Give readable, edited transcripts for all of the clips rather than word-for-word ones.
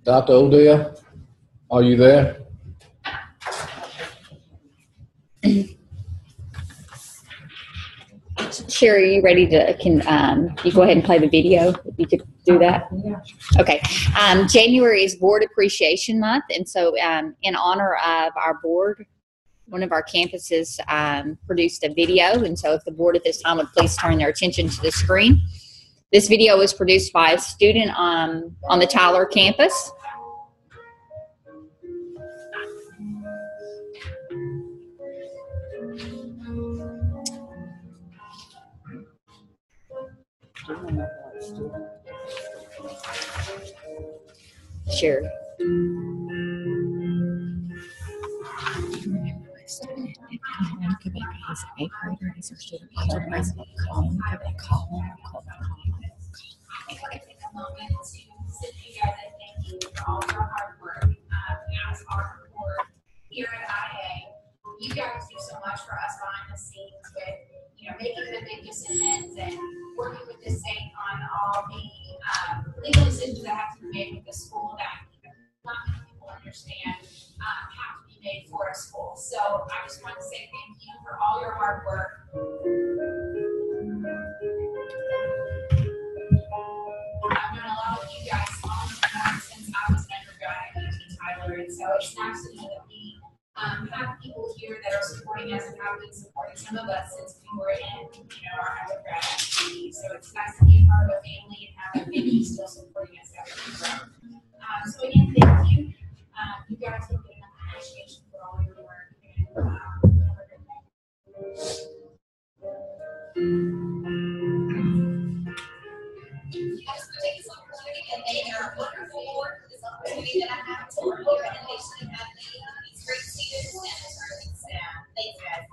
Dr. Odell, are you there? Sherry, are you ready to, you go ahead and play the video? You could do that? Yeah. Okay. January is Board Appreciation Month, and so in honor of our board, one of our campuses produced a video, and so if the board at this time would please turn their attention to the screen. This video was produced by a student on the Tyler campus. Sure. He's an 8th grader. He's our student council president. Call him. Thank you for all your hard work as our board here at IA. You guys do so much for us behind the scenes with, making the big decisions and working with the state on all the legal decisions that have to be made with the school that not many people understand have to be made for a school. So I just want to say thank you for all your hard work. I've known a lot of you guys since I was an undergrad at UT Tyler, and so it's nice to know that we have people here that are supporting us and have been supporting some of us since we were in, our undergrad activities. So it's nice to be a part of a family and have a family still supporting us as we grow. So again, thank you. You guys will get enough appreciation for all your work. And have a good day. I just want to take this opportunity to thank our wonderful board for this opportunity that I have to work here and nation and have these great students and learning staff. Thanks, guys.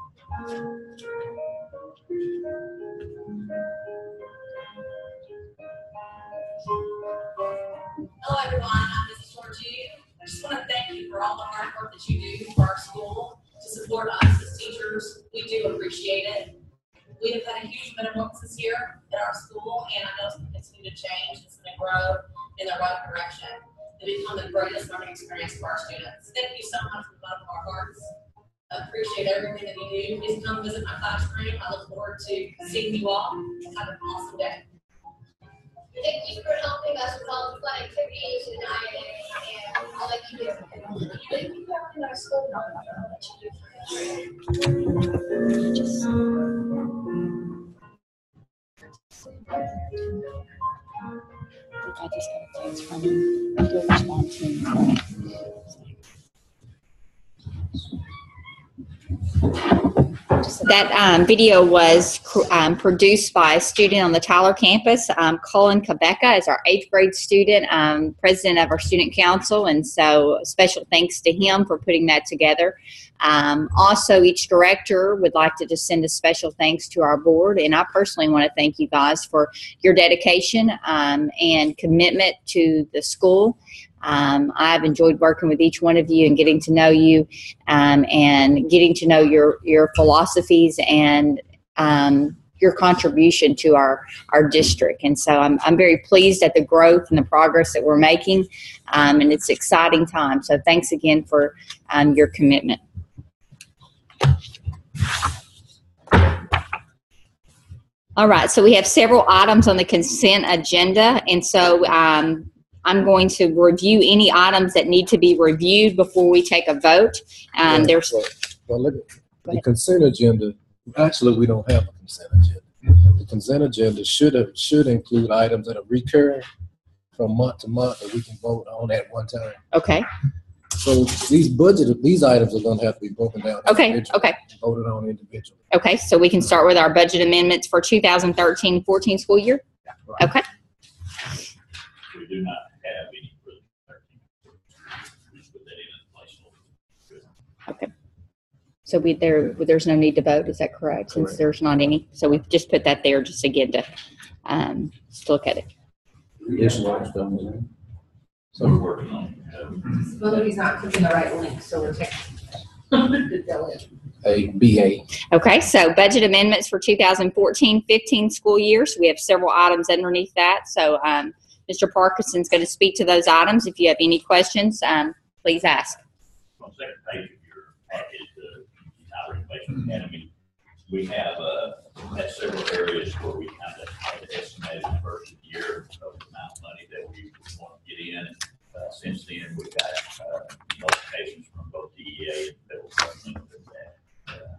Hello, everyone. I'm Mrs. Georgie. I just want to thank you for all the hard work that you do for our school to support us as teachers. We do appreciate it. We have had a huge minimum this year at our school, and I know it's going to continue to change. It's going to grow in the right direction and become the greatest learning experience for our students. Thank you so much from the bottom of our hearts. I appreciate everything that you do. Please come visit my classroom. I look forward to seeing you all. Have an awesome day. Thank you for helping us with all the fun activities in IA and all that you do. Thank you for helping our school. I just got a text from him. He'll respond to me. That video was produced by a student on the Tyler campus. Colin Quebeca is our 8th grade student, president of our student council, and so special thanks to him for putting that together. Also, each director would like to just send a special thanks to our board, and I personally want to thank you guys for your dedication and commitment to the school. I've enjoyed working with each one of you and getting to know you and getting to know your philosophies and your contribution to our district. And so I'm very pleased at the growth and the progress that we're making, and it's an exciting time. So thanks again for your commitment. All right, so we have several items on the consent agenda, and so I'm going to review any items that need to be reviewed before we take a vote. The consent agenda, actually we don't have a consent agenda. The consent agenda should include items that are recurring from month to month that we can vote on at one time. Okay. So these items are going to have to be broken down. Okay. Voted on individually. Okay, so we can start with our budget amendments for 2013-14 school year? Right. Okay. We do not have any for the 13. We just put that in as a placeholder. Okay. So there's no need to vote, is that correct? Since there's not any. So we've just put that there just again to look at it. Yes, So we're working on it. Well, he's not clicking the right link, so we're taking a BA. Okay, so budget amendments for 2014-15 school year. So we have several items underneath that. So Mr. Parkinson's going to speak to those items. If you have any questions, please ask. On the second page of your packet, the Tyler Innovation Academy, we have had several areas where we kind of had estimated the first year of the amount of money that we want to get in. Since then, we've got notifications from both DEA and federal government that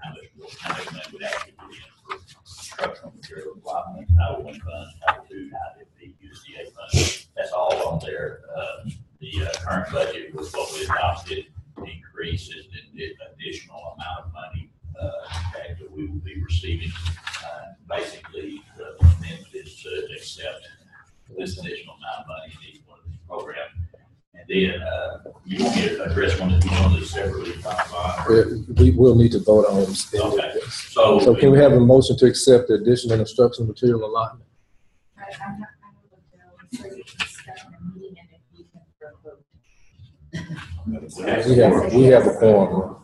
how much money would actually be in for instructional material development, Title I funds, Title II, IDP, USDA funds. That's all on there. The current budget was what we adopted. Increases in the additional amount of money that we will be receiving. Basically, the amendment is to accept this additional amount of money in each one of these programs. And then you want me to address one of these separately? We will need to vote on them. Okay. So can we have a motion to accept the additional instructional material allotment? Right, I'm not, I don't know, so you can start a meeting and then you can vote. We have a quorum.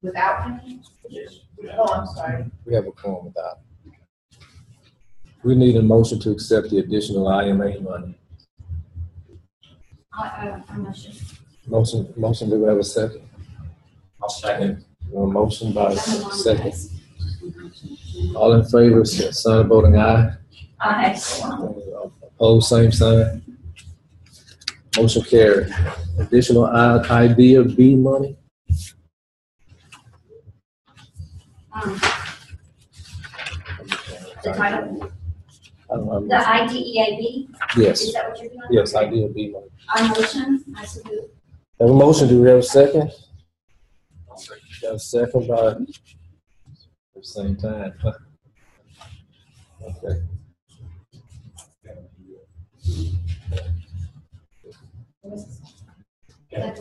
Without me? Yes. Oh, I'm sorry. We have a quorum without. We need a motion to accept the additional IMA money. Motion, do we have a second? I'll second. A motion by second. All in favor, sign of voting aye. Aye. Opposed, same sign. Motion carried. Additional idea B money. The title, I don't know. the IDEAB, Yes, is that what you're doing? yes, idea B money. On motion, I suppose. Have a motion, do we have a second? Got a second by at the same time. Okay.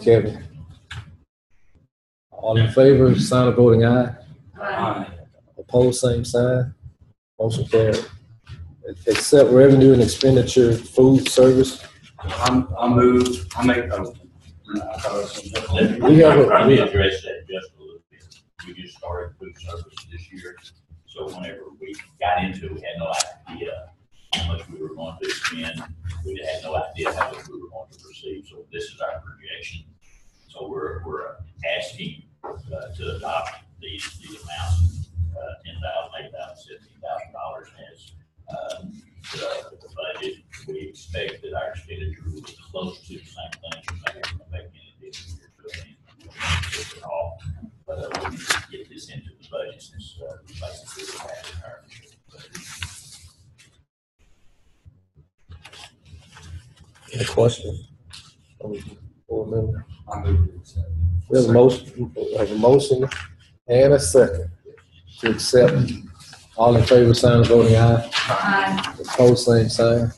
Kevin. All in favor, sign of voting aye. Aye. Opposed, same sign. Motion carried. Accept revenue and expenditure food service. I'll move. I'll make a. We have a- Let me address that just a little bit. We just started food service this year, so whenever we got into it, we had no idea how much we were going to spend. We had no idea how much we were going to receive, so this is our projection. So we're asking to adopt these amounts, $10,000, $8,000, $17,000 as the budget. We expect that our expenditure will be close to the same thing. We're not going to make any difference at all. But we need to get this into the budget since basically we have it in our budget. Any question? Board member? I'll move. We have a motion and a second to accept. All in favor, sign of voting aye. Aye. Opposed, same sign.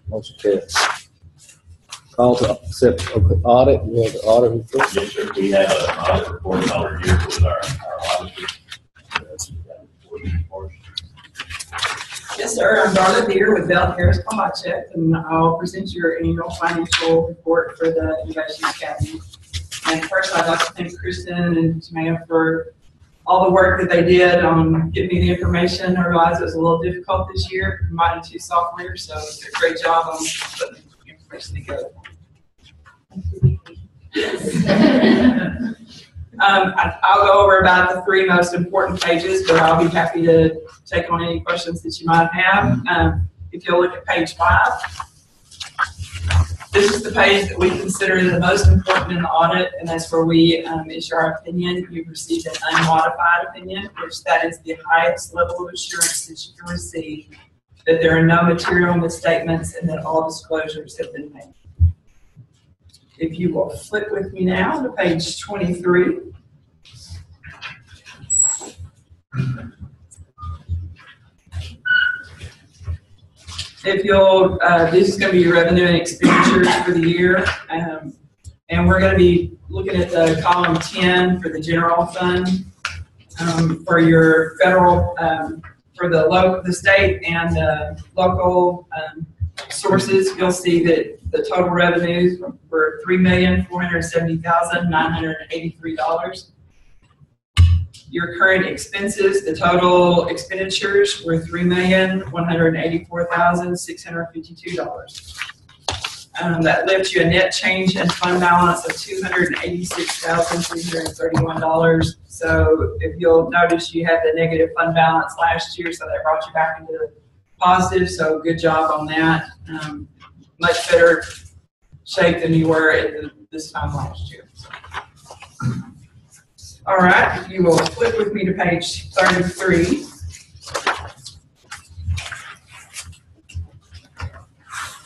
Motion carries. Call to accept audit. We have the audit report. Yes, sir. We have an audit report all year with our auditors. Yes, sir. I'm Darla Deere with Bell Harris Palachuk, and I'll present your annual financial report for the Innovation Academy. And first, I'd like to thank Kristen and Tamaya for all the work that they did on getting me the information. I realized it was a little difficult this year, combining two softwares, so they did a great job on putting the information together. I'll go over about the three most important pages, but I'll be happy to take on any questions that you might have. If you'll look at page 5, this is the page that we consider the most important in the audit, and that's where we issue our opinion. You've received an unmodified opinion, which that is the highest level of assurance that you can receive that there are no material misstatements and that all disclosures have been made. If you will flip with me now to page 23. If you'll, this is going to be your revenue and expenditures for the year. And we're going to be looking at the column 10 for the general fund, for your federal, for the state and local sources. You'll see that the total revenues were $3,470,983. Your current expenses, the total expenditures were $3,184,652. That left you a net change in fund balance of $286,331. So if you'll notice, you had the negative fund balance last year, so that brought you back into the positive. So good job on that. Much better shape than you were at this time last year. All right, if you will flip with me to page 33.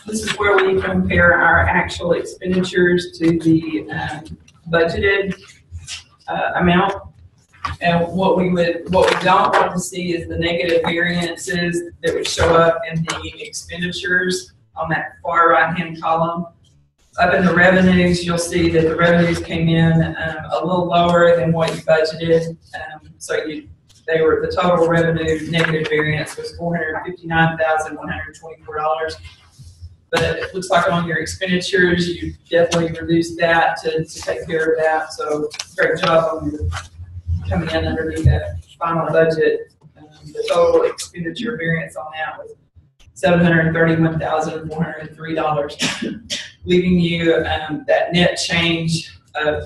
This is where we compare our actual expenditures to the budgeted amount. And what we don't want to see is the negative variances that would show up in the expenditures on that far right-hand column. Up in the revenues, you'll see that the revenues came in a little lower than what you budgeted. The total revenue negative variance was $459,124. But it looks like on your expenditures, you definitely reduced that to take care of that. So great job on your coming in underneath that final budget. The total expenditure variance on that was $731,403, leaving you that net change of,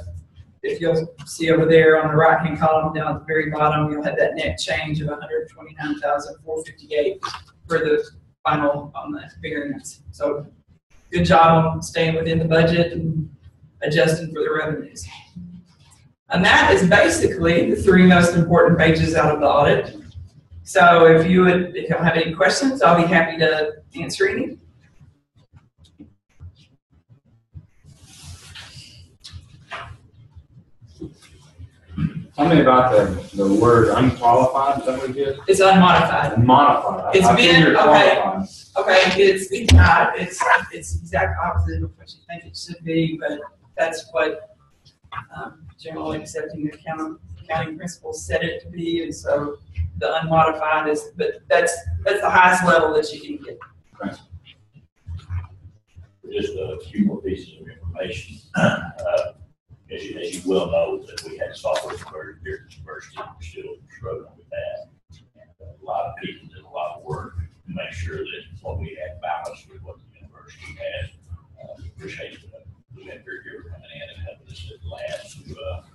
if you'll see over there on the right-hand column down at the very bottom, you'll have that net change of $129,458 for the final on the variance. So good job on staying within the budget and adjusting for the revenues. And that is basically the three most important pages out of the audit. So if you don't have any questions, I'll be happy to answer any. Tell me about the word unqualified, is that what it is? It's unmodified. Modified. It's I been, figured qualified. Okay, it's not. It's exact opposite of what you think it should be, but that's what generally accepting accounting principles set it to be, and so the unmodified is, but that's the highest level that you can get. Okay. Just a few more pieces of information. As you well know, that we had software converted here at the university, and we're still struggling with that. And a lot of people did a lot of work to make sure that what we had balanced with what the university had. We appreciate the vendor here coming in and helping us at the lab to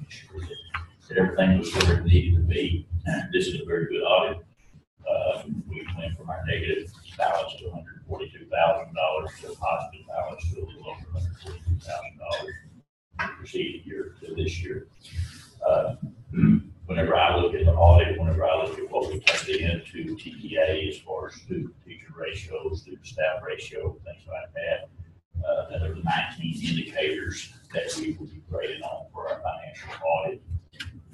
ensure that everything was where it needed to be. This is a very good audit. We went from our negative balance to $142,000 to a positive balance to a little over $142,000. Preceding year to this year. Whenever I look at the audit, whenever I look at what we turned into TEA as far as student-teacher ratio, student-staff ratio, things like that, there are 19 indicators that we will be graded on for our financial audit.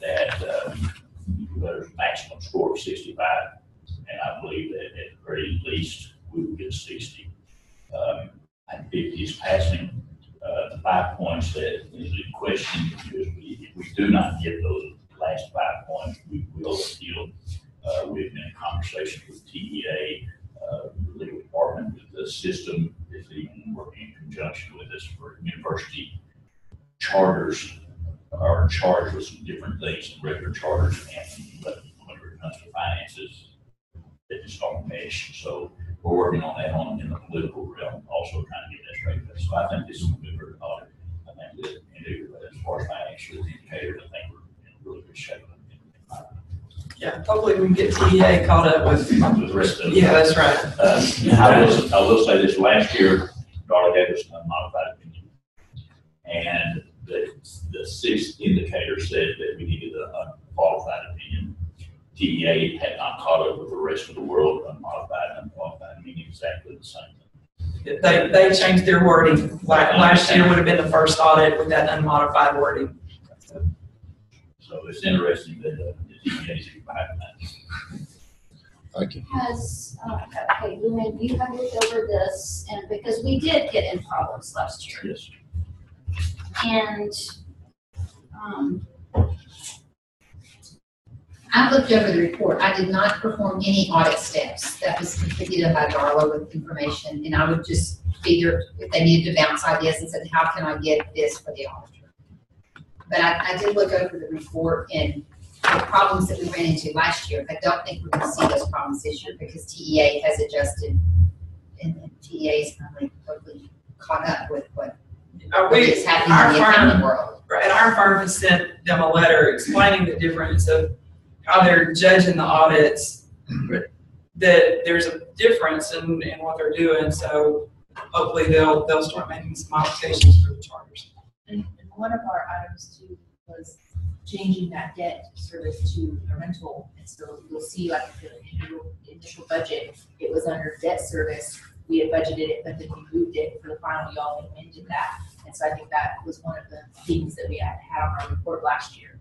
That there's a maximum score of 65, and I believe that at the very least we will get 60. And 50 is passing. The 5 points that is in question is if we do not get those last 5 points, we will appeal. We've been in conversation with TEA, the legal department, with the system is even working in conjunction with us for university charters are charged with some different things than regular charters, but whenever it comes to finances, they just don't mesh. So we're working on that in the political realm, also trying to get that straightened out. So I think this is a good audit. I think that as far as financial indicators, I think we're in really good shape. Yeah, hopefully we can get TEA caught up with the rest of it. Yeah, that's right. I will say this: last year, Darla gave us an unmodified opinion, and the sixth indicator said that we needed an unqualified opinion. TEA had not caught up with the rest of the world. Unmodified and unqualified mean exactly the same thing. They changed their wording. Last year would have been the first audit with that unmodified wording. So it's interesting that the TEA is behind that. Thank you. Okay, Luann, you have looked over this, and because we did get in problems last year. Yes. And I looked over the report. I did not perform any audit steps. That was completely done by Darla with information, and I would just figure if they needed to bounce ideas and said, how can I get this for the auditor? But I did look over the report, and the problems that we ran into last year, I don't think we're going to see those problems this year because TEA has adjusted, and TEA is probably totally caught up with what We, is happening our in the accounting firm, world. and our firm has sent them a letter explaining the difference of how they're judging the audits, that there's a difference in what they're doing, so hopefully they'll start making some modifications for the charters. And one of our items too was changing that debt service to a rental. And so you'll see like the initial budget, it was under debt service. We had budgeted it, but then we moved it for the final, y'all amended that. And so I think that was one of the things that we had on our report last year.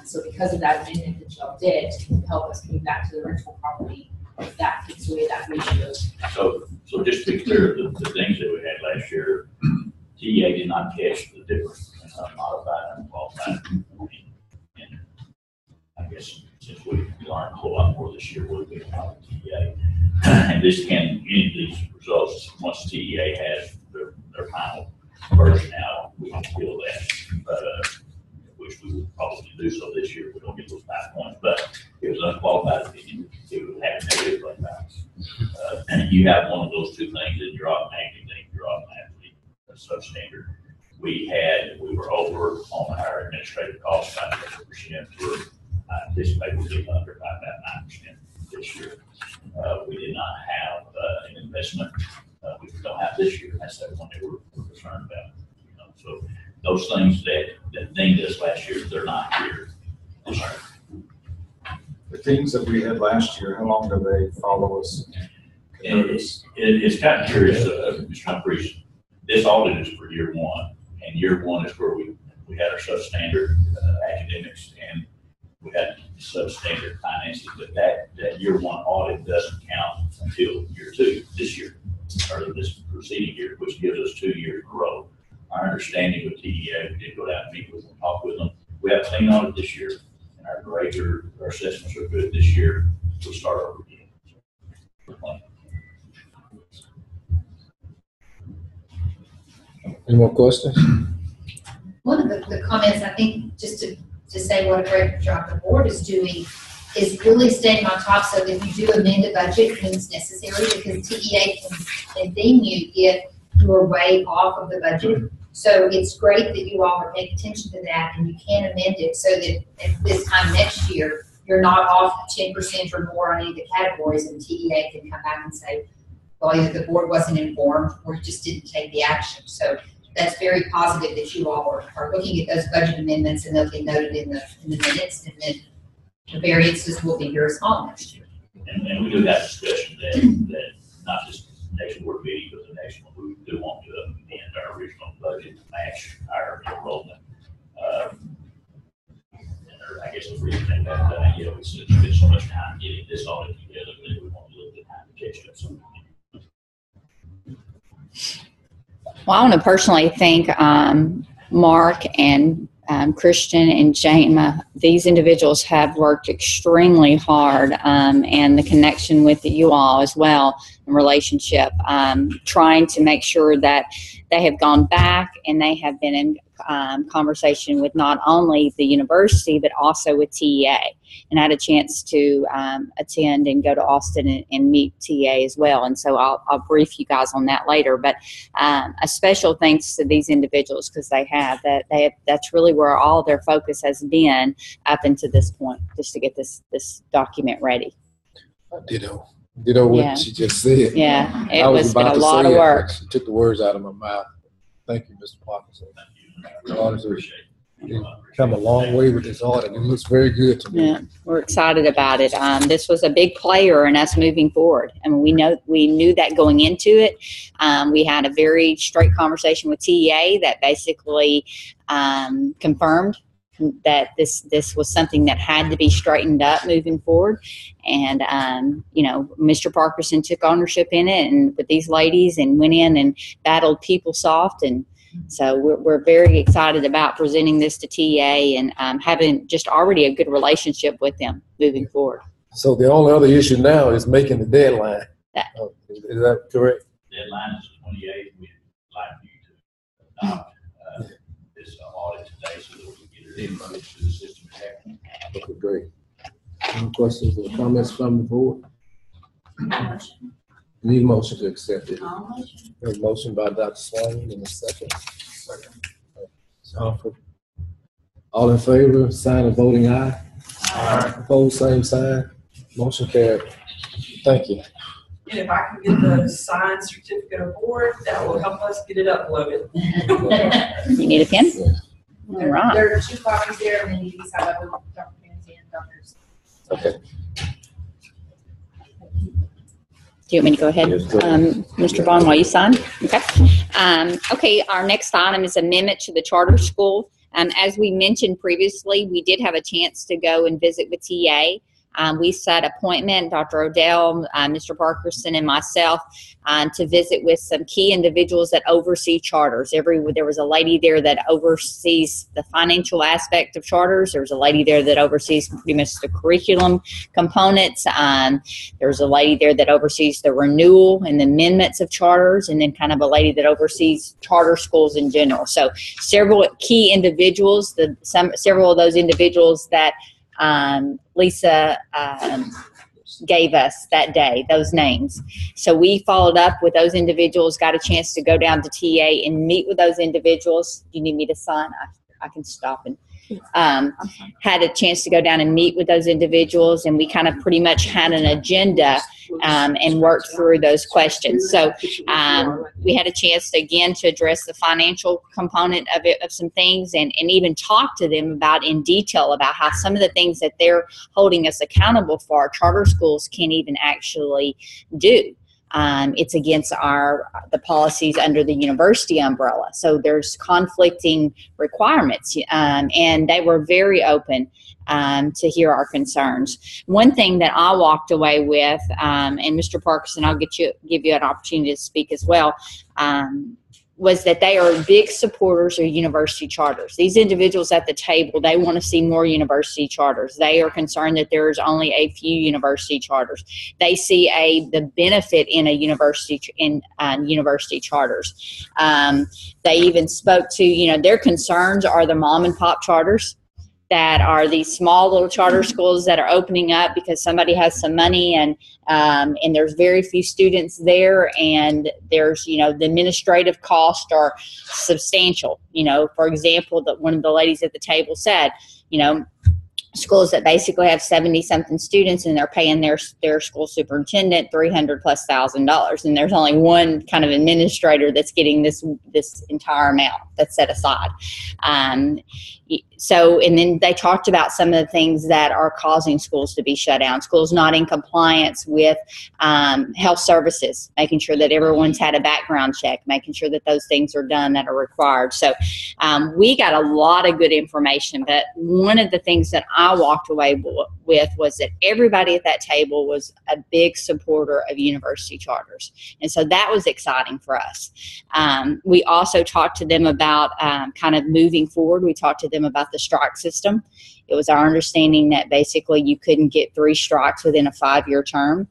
So because of that amendment that y'all did to help us move back to the rental property, that takes away that ratio. So just to be clear, the things that we had last year, TEA did not catch the difference in modified and qualified. And I guess since we learned a whole lot more this year, we'll be about TEA. And this can, any of these results, once TEA has their final version out, we can feel that. But which we will probably do so this year. We don't get those 5 points, but it was unqualified opinion. It would have a negative fund balance. And you have one of those two things that you're automatically substandard. We were over on our administrative costs by 10%. I anticipate we'll be under by about 9% this year. We did not have an investment, which we don't have this year. That's the one that we're concerned about. So those things that dinged us last year, they're not here this year. The things that we had last year, how long do they follow us? It's kind of curious, Mr. Humphries. This audit is for year one, and year one is where we had our substandard academics and we had substandard financing, but that year one audit doesn't count until year two, this year, or this preceding year, which gives us 2 years in a row. Our understanding with TEA, we did go down and meet with them, talk with them. We have a clean audit this year, and our grades our assessments are good this year. We'll start over again. Any more questions? One of the comments, I think, just to say what a great job the board is doing, is really staying on top so that if you do amend a budget when it's necessary, because TEA can ding you if you're way off of the budget. So it's great that you all are paying attention to that and you can amend it so that at this time next year, you're not off 10% or more on any of the categories, and TEA can come back and say, well, either the board wasn't informed or just didn't take the action. So that's very positive that you all are looking at those budget amendments and they'll be noted in the minutes, and then the variances will be very small next year. And we do have discussion that not just next board meeting, but the next one, we do want to amend our original budget to match our enrollment. I guess the reason that we spent so much time getting this audit together that we want a little bit of time to catch up. So, well, I want to personally thank Mark and Christian and Jama. These individuals have worked extremely hard, and the connection with you all as well, in relationship, trying to make sure that they have gone back and they have been in conversation with not only the university but also with TEA, and I had a chance to attend and go to Austin and meet TEA as well, and so I'll brief you guys on that later. But a special thanks to these individuals, because that's really where all their focus has been up until this point, just to get this document ready. Ditto what she just said. Yeah, it was been a lot of work. She took the words out of my mouth. Thank you, Mr. Parkinson. Honestly, you've come a long way with this audit. It looks very good to me. Yeah, we're excited about it. This was a big player in us moving forward. I mean, we knew that going into it. We had a very straight conversation with TEA that basically confirmed that this was something that had to be straightened up moving forward. And, Mr. Parkinson took ownership in it and with these ladies and went in and battled PeopleSoft. And so we're very excited about presenting this to TEA and having just already a good relationship with them moving forward. So the only other issue now is making the deadline. Is that correct? Deadline is the 28th. We'd like you to adopt this audit today so that we can get it in to the system. Okay, great. Any questions or comments from the board? Need a motion to accept it. I'll motion. A motion by Dr. Swain in a second. All in favor, sign of voting aye. Aye. Opposed, same sign. Motion carried. Thank you. And if I can get the signed certificate of award, that will help us get it uploaded. You need a pen? Yeah. All right. There are 2 copies there, and then you can sign up with Dr. Fancy and Dr. Okay. Do you want me to go ahead, Yes, go ahead. Mr. Vaughn, while you sign? Okay. Okay, our next item is amendment to the charter school. As we mentioned previously, we did have a chance to go and visit with TA. We set appointment, Dr. Odell, Mr. Parkerson, and myself, to visit with some key individuals that oversee charters. There was a lady there that oversees the financial aspect of charters. There's a lady there that oversees pretty much the curriculum components. There's a lady there that oversees the renewal and the amendments of charters, and then kind of a lady that oversees charter schools in general. So several key individuals, several of those individuals that Lisa gave us that day, those names. So we followed up with those individuals, got a chance to go down to TA and meet with those individuals. Do you need me to sign? I can stop and had a chance to go down and meet with those individuals, and we kind of pretty much had an agenda and worked through those questions. So we had a chance again to address the financial component of it, of some things, and even talk to them about in detail about how some of the things that they're holding us accountable for, charter schools can't even actually do. It's against the policies under the university umbrella. So there's conflicting requirements, and they were very open to hear our concerns. One thing that I walked away with, and Mr. Parkinson, I'll give you an opportunity to speak as well, was that they are big supporters of university charters. These individuals at the table, they want to see more university charters. They are concerned that there's only a few university charters. They see the benefit in university charters. They even spoke to, their concerns are the mom and pop charters, that are these small little charter schools that are opening up because somebody has some money, and there's very few students there, and there's, the administrative costs are substantial. For example, one of the ladies at the table said, schools that basically have 70-something students, and they're paying their school superintendent $300,000+, and there's only one kind of administrator that's getting this entire amount that's set aside. So, and then they talked about some of the things that are causing schools to be shut down. Schools not in compliance with health services, making sure that everyone's had a background check, making sure that those things are done that are required. So we got a lot of good information, but one of the things that I walked away with was that everybody at that table was a big supporter of university charters. And so that was exciting for us. We also talked to them about kind of moving forward. We talked to them about the strike system. It was our understanding that basically you couldn't get 3 strikes within a 5-year term.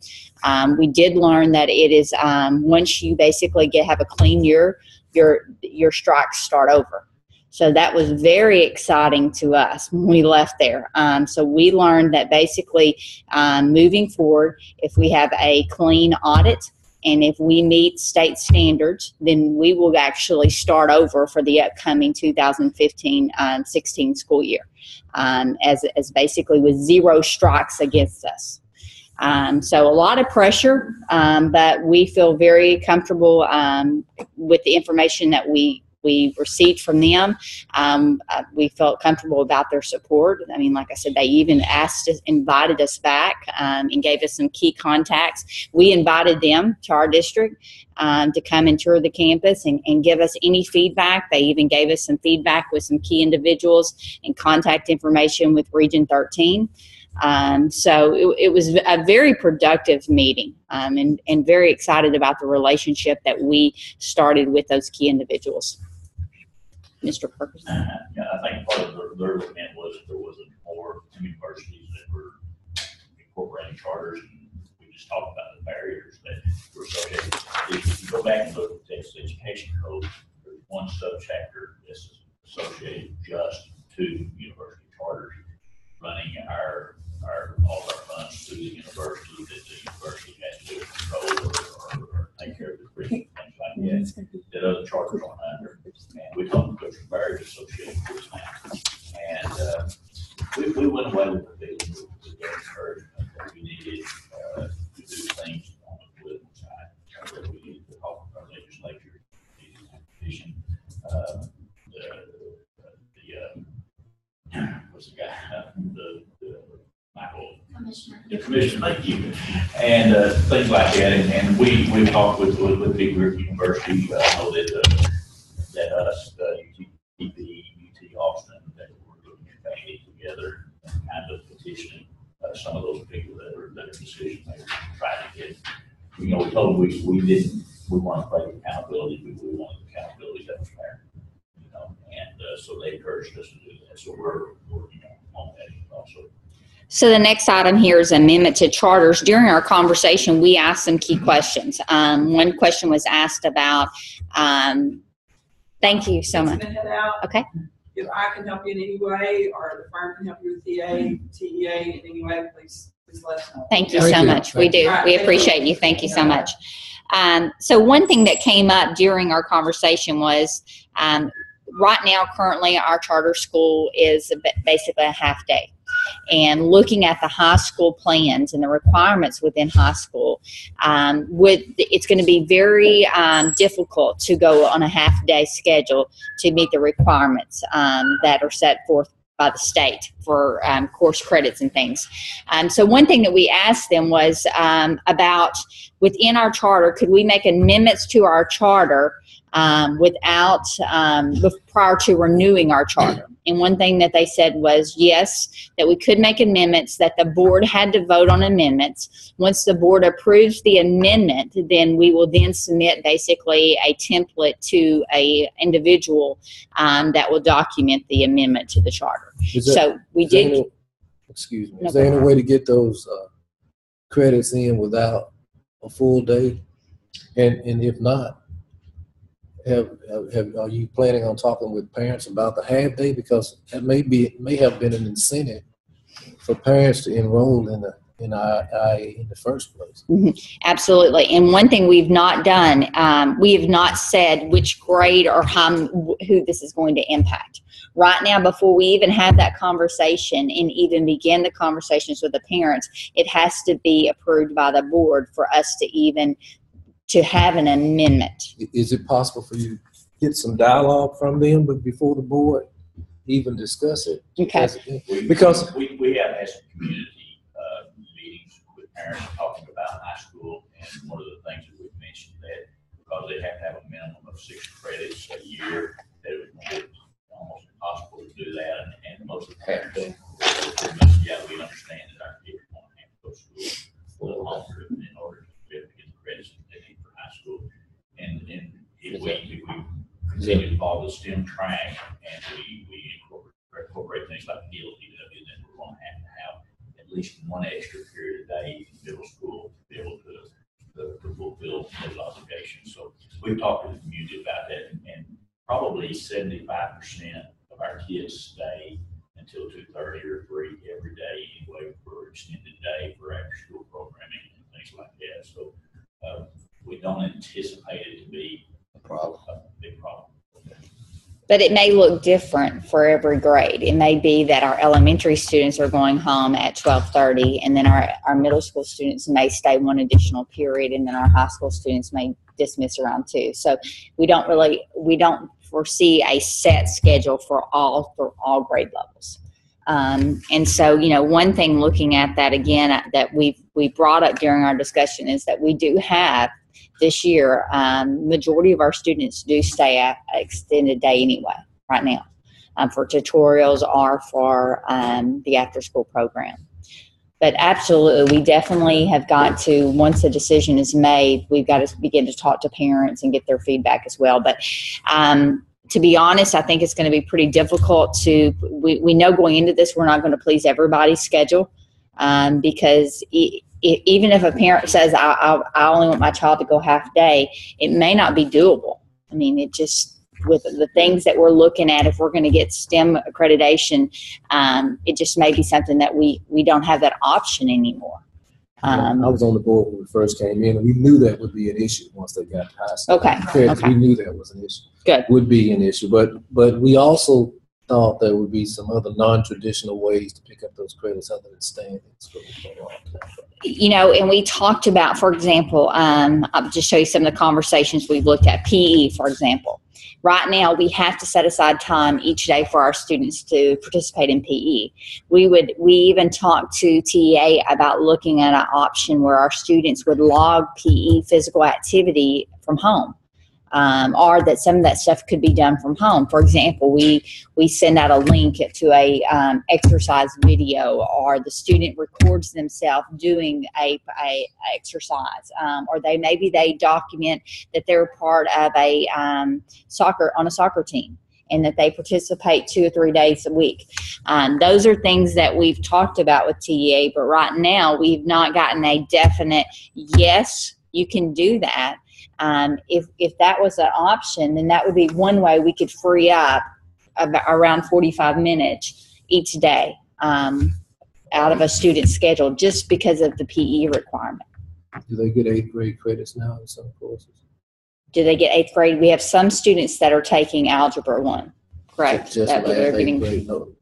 We did learn that it is once you basically have a clean year, your strikes start over. So that was very exciting to us when we left there. So we learned that basically moving forward, if we have a clean audit, and if we meet state standards, then we will actually start over for the upcoming 2015-16 school year, as basically with 0 strikes against us. So a lot of pressure, but we feel very comfortable with the information that we received from them. We felt comfortable about their support. I mean, like I said, they even invited us back and gave us some key contacts. We invited them to our district to come and tour the campus and give us any feedback. They even gave us some feedback with some key individuals and contact information with Region 13. So it was a very productive meeting, and very excited about the relationship that we started with those key individuals. Mr. Perkins. Yeah, I think part of their intent was that there wasn't more universities that were incorporating charters, and we just talked about the barriers that were associated. If you go back and look at the Texas Education Code, there's one subchapter that's associated just to university charters, running all our funds through the university, that the university has to control or things like that other charters aren't under. And we told them to go to marriage association with now. And we went away with the feeling with their encouragement that we needed to do things on the political side, that we needed to talk with our legislature, petition, what's the guy, Michael. The commission, thank you, and things like that, and we talked with Big River University. I know that us, UT Austin, that we're looking at banding together, and kind of petitioning some of those people that are decision makers, trying to get. We told them we want to play accountability, we wanted accountability that was fair, and so they encouraged us to do that. So we're working on that also. So the next item here is amendment to charters. During our conversation, we asked some key questions. One question was asked about, thank you so much. Okay. If I can help you in any way, or the firm can help you with TEA in any way, please let us know. Thank you so much. We do. We appreciate you. Thank you so much. So one thing that came up during our conversation was, right now, currently, our charter school is basically a half day. And looking at the high school plans and the requirements within high school, it's going to be very difficult to go on a half-day schedule to meet the requirements that are set forth by the state for course credits and things. So one thing that we asked them was about within our charter, could we make amendments to our charter prior to renewing our charter? And one thing that they said was yes, that we could make amendments, that the board had to vote on amendments. Once the board approves the amendment, then we will then submit basically a template to a individual that will document the amendment to the charter. So we did. Excuse me. Is there any way to get those credits in without a full day? And if not, are you planning on talking with parents about the half day? Because that may have been an incentive for parents to enroll in the IA in the first place. Mm-hmm. Absolutely. And one thing we've not done, we have not said which grade or who this is going to impact. Right now, before we even have that conversation and even begin the conversations with the parents, it has to be approved by the board for us to have an amendment. Is it possible for you to get some dialogue from them before the board even discuss it? Okay. Because we have had some community meetings with parents talking about high school, and one of the things that we've mentioned that because they have to have a minimum of 6 credits a year, that it was almost impossible to do that, and most of the parents, yeah, we understand that our kids want to have to go to school a little longer in order to get the credits they need for high school. And if we continue to follow the STEM track and we incorporate things like PLTW, then we're going to have at least one extra period a day in middle school to be able to fulfill those obligations. So we've talked to the community about that, and probably 75% of our kids stay until 2:30 or 3 every day anyway for extended day for after school programming and things like that. So we don't anticipate it to be a big problem. But it may look different for every grade. It may be that our elementary students are going home at 12:30, and then our middle school students may stay one additional period, and then our high school students may dismiss around 2. So we don't foresee a set schedule for all grade levels. And so, one thing looking at that again that we brought up during our discussion is that we do have this year, majority of our students do stay at extended day anyway, right now, for tutorials or for the after school program. But absolutely, we definitely have got to, once a decision is made, we've got to begin to talk to parents and get their feedback as well. But to be honest, I think it's going to be pretty difficult we know going into this, we're not going to please everybody's schedule, because even if a parent says, I only want my child to go half day, it may not be doable. I mean, it just, with the things that we're looking at, if we're going to get STEM accreditation, it just may be something that we don't have that option anymore. I was on the board when we first came in, and we knew that would be an issue once they got past. Okay. Credits. Okay. We knew that was an issue. Good. Would be an issue, but we also thought there would be some other non-traditional ways to pick up those credits other than staying in school. You know, and we talked about, for example, I'll just show you some of the conversations we've looked at. PE, for example. Right now, we have to set aside time each day for our students to participate in PE. We even talked to TEA about looking at an option where our students would log PE physical activity from home. Or that some of that stuff could be done from home. For example, we send out a link to a exercise video, or the student records themselves doing a exercise, or maybe they document that they're part of a soccer team, and that they participate 2 or 3 days a week. Those are things that we've talked about with TEA, but right now we've not gotten a definite yes, you can do that. If that was an option, then that would be one way we could free up around 45 minutes each day out of a student's schedule, just because of the PE requirement. Do they get 8th grade credits now in some courses? Do they get 8th grade? We have some students that are taking Algebra 1. Correct. Just that math, they're 8th getting grade, no,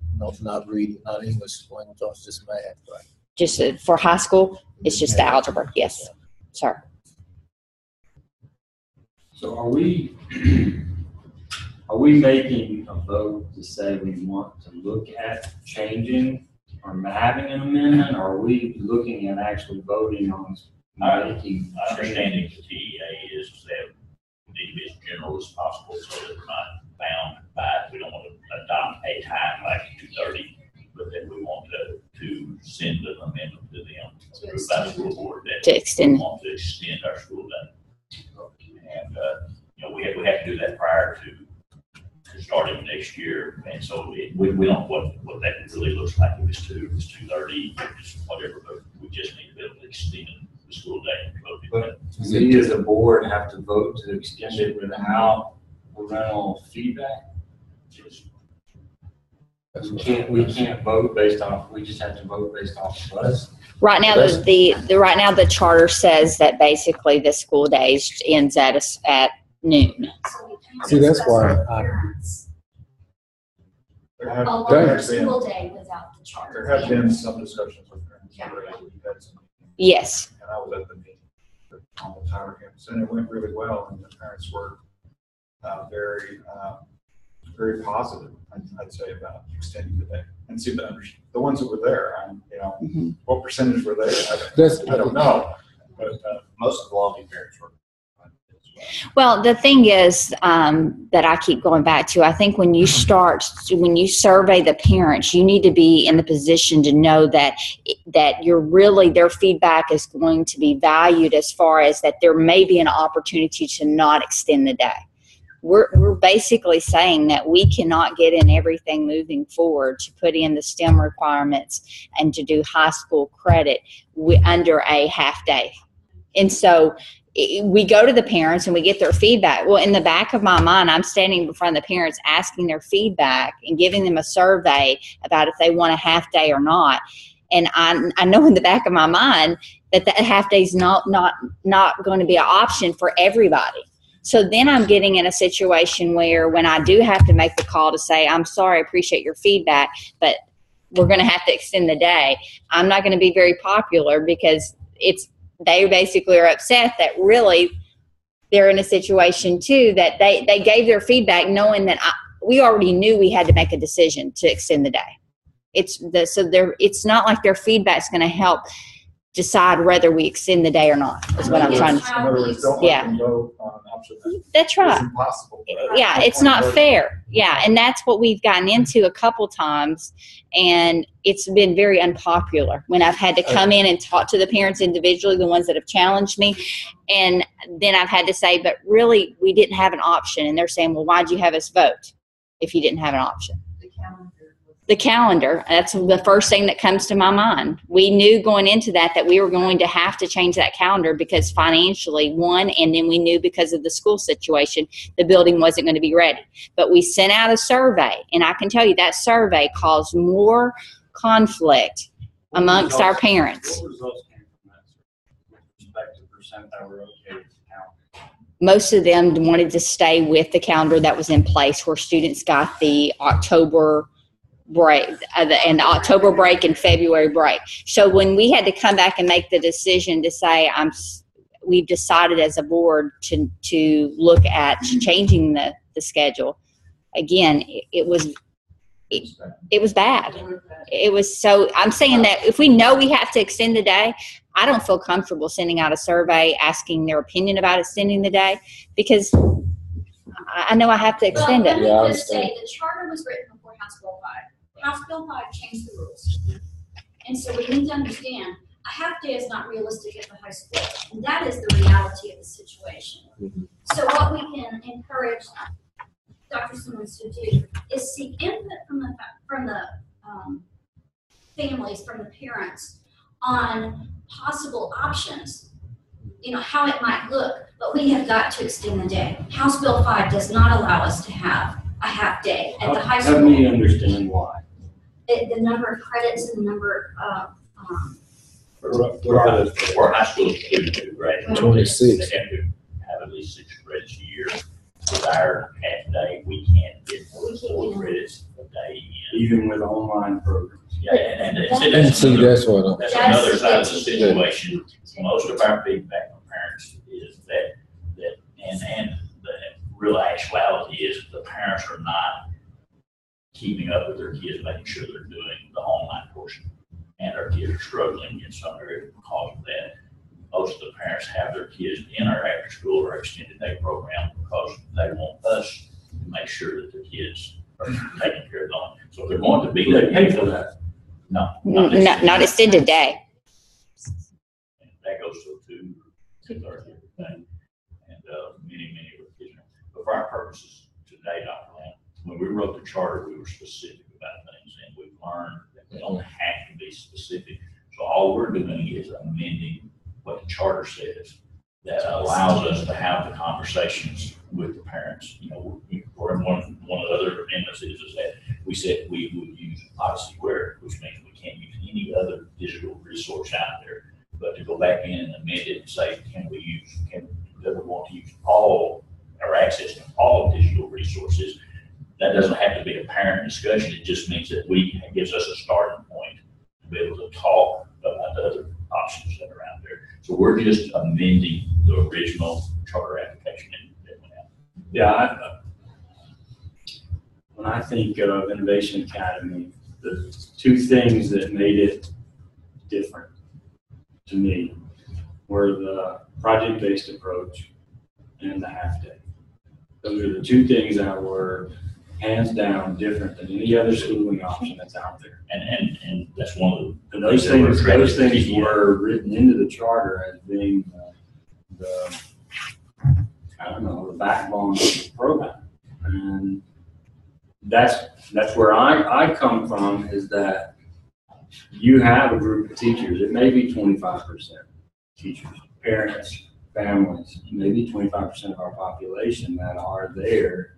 not reading, not English language arts, just math, right? just for high school. It's just the algebra. Yes, sir. So are we making a vote to say we want to look at changing or having an amendment, or are we looking at actually voting on making? My understanding of TEA is that we need to be as general as possible so that we're not bound by it. We don't want to adopt a time like 2:30, but then we want to send an amendment to them, approved by the school board, that To extend. we want to extend our school day. And, we have to do that prior to starting next year. And so we don't know what that really looks like. If it's 2:30, it's whatever, but we just need to be able to extend the school day. But we as a board have to vote to extend it without parental feedback? We can't vote based off, we just have to vote based off of us. Right now, the charter says that basically the school day ends at noon. See, that's why There A have longer been, school day without the charter. there have been some discussions with parents already. We've had some, Yes. and I was at the meeting on the Tyler campus, and it went really well, and the parents were very positive, I'd say, about extending the day. And see the ones that were there, what percentage were there? I don't know, but most of the Longview parents were. Well, the thing is that I keep going back to, I think when you survey the parents, you need to be in the position to know that you're really, their feedback is going to be valued, as far as that there may be an opportunity to not extend the day. We're basically saying that we cannot get in everything moving forward to put in the STEM requirements and to do high school credit under a half day. And so we go to the parents and we get their feedback. Well, in the back of my mind, I'm standing in front of the parents asking their feedback and giving them a survey about if they want a half day or not. And I know in the back of my mind that that half day is not going to be an option for everybody. So then I'm getting in a situation where, when I do have to make the call to say, I'm sorry, I appreciate your feedback, but we're going to have to extend the day, I'm not going to be very popular, because they basically are upset that really they're in a situation too that they gave their feedback knowing that we already knew we had to make a decision to extend the day. It's not like their feedback's going to help decide whether we extend the day or not, is what I'm trying to say. in other words, don't let them vote on an option That's that's right. impossible. Yeah, it's not fair. Yeah, and that's what we've gotten into a couple times, and it's been very unpopular when I've had to come in and talk to the parents individually, the ones that have challenged me, and then I've had to say, but really, we didn't have an option. And they're saying, well, why'd you have us vote if you didn't have an option? The calendar, that's the first thing that comes to my mind. We knew going into that we were going to have to change that calendar, because financially, one, and then we knew because of the school situation, the building wasn't going to be ready. But we sent out a survey, and I can tell you that survey caused more conflict amongst our parents. What results came from that that were okay with the calendar? Most of them wanted to stay with the calendar that was in place, where students got the October break and the October break and February break. So when we had to come back and make the decision to say, we've decided as a board to look at changing the schedule. Again, it was bad. It was so, I'm saying that if we know we have to extend the day, I don't feel comfortable sending out a survey asking their opinion about extending the day, because I know I have to extend it. Let me just say, the charter was written before House Bill 5. House Bill 5 changed the rules. And so we need to understand, a half day is not realistic at the high school, and that is the reality of the situation. So what we can encourage Dr. Simmons to do is seek input from the families, from the parents, on possible options, how it might look, but we have got to extend the day. House Bill 5 does not allow us to have a half day at the high school. Help me understand why. The number of credits and the number of, For high school students who graduate, 26. they have to have at least 6 credits a year. With our half day, we can't get 4 credits a day in. Even with online programs. Yeah, and that's what that's another side of the situation. Most of our feedback from parents is that and the real actuality is the parents are not keeping up with their kids, making sure they're doing the online portion, and our kids are struggling in some areas because of that. Most of the parents have their kids in our after school or extended day program because they want us to make sure that the kids are taken care of them. So if they're going to be They pay for that. No, Not extended day. And that goes to 2:30 every day, and many of our kids. But for our purposes today, Dr. Lamb, when we wrote the charter, we were specific about things, and we've learned that we don't have to be specific. So all we're doing is amending what the charter says that allows us to have the conversations with the parents. Or one of the other amendments is that we said we would use Odyssey Ware, which means we can't use any other digital resource out there. But to go back in and amend it and say, can we want to use all or access to all digital resources? That doesn't have to be a parent discussion. It just means that it gives us a starting point to be able to talk about the other options that are out there. So we're just amending the original charter application that went out. Yeah, when I think of Innovation Academy, the 2 things that made it different to me were the project-based approach and the half day. Those are the 2 things that were hands down different than any other schooling option that's out there. And that's one of the those things were written into the charter as being the backbone of the program. And that's where I come from, is that you have a group of teachers. It may be 25% teachers, parents, families, maybe 25% of our population that are there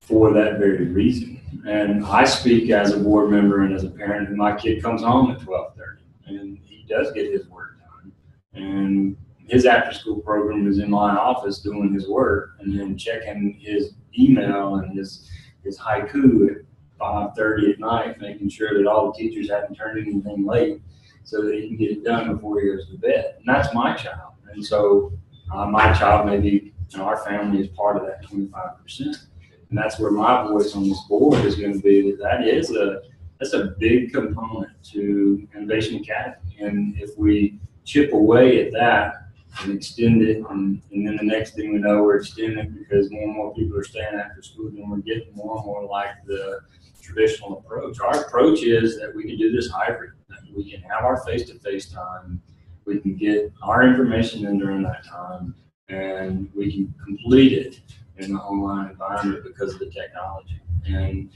for that very reason. And I speak as a board member and as a parent, and my kid comes home at 12:30 and he does get his work done. And his after school program is in my office doing his work and then checking his email and his haiku at 5:30 at night, making sure that all the teachers haven't turned anything late so that he can get it done before he goes to bed. And that's my child. And so my child, maybe our family is part of that 25%. And that's where my voice on this board is going to be. That's a big component to Innovation Academy. And if we chip away at that and extend it, and then the next thing we know, we're extending it because more and more people are staying after school, and we're getting more and more like the traditional approach. Our approach is that we can do this hybrid, that we can have our face-to-face time, we can get our information in during that time, and we can complete it in the online environment because of the technology. And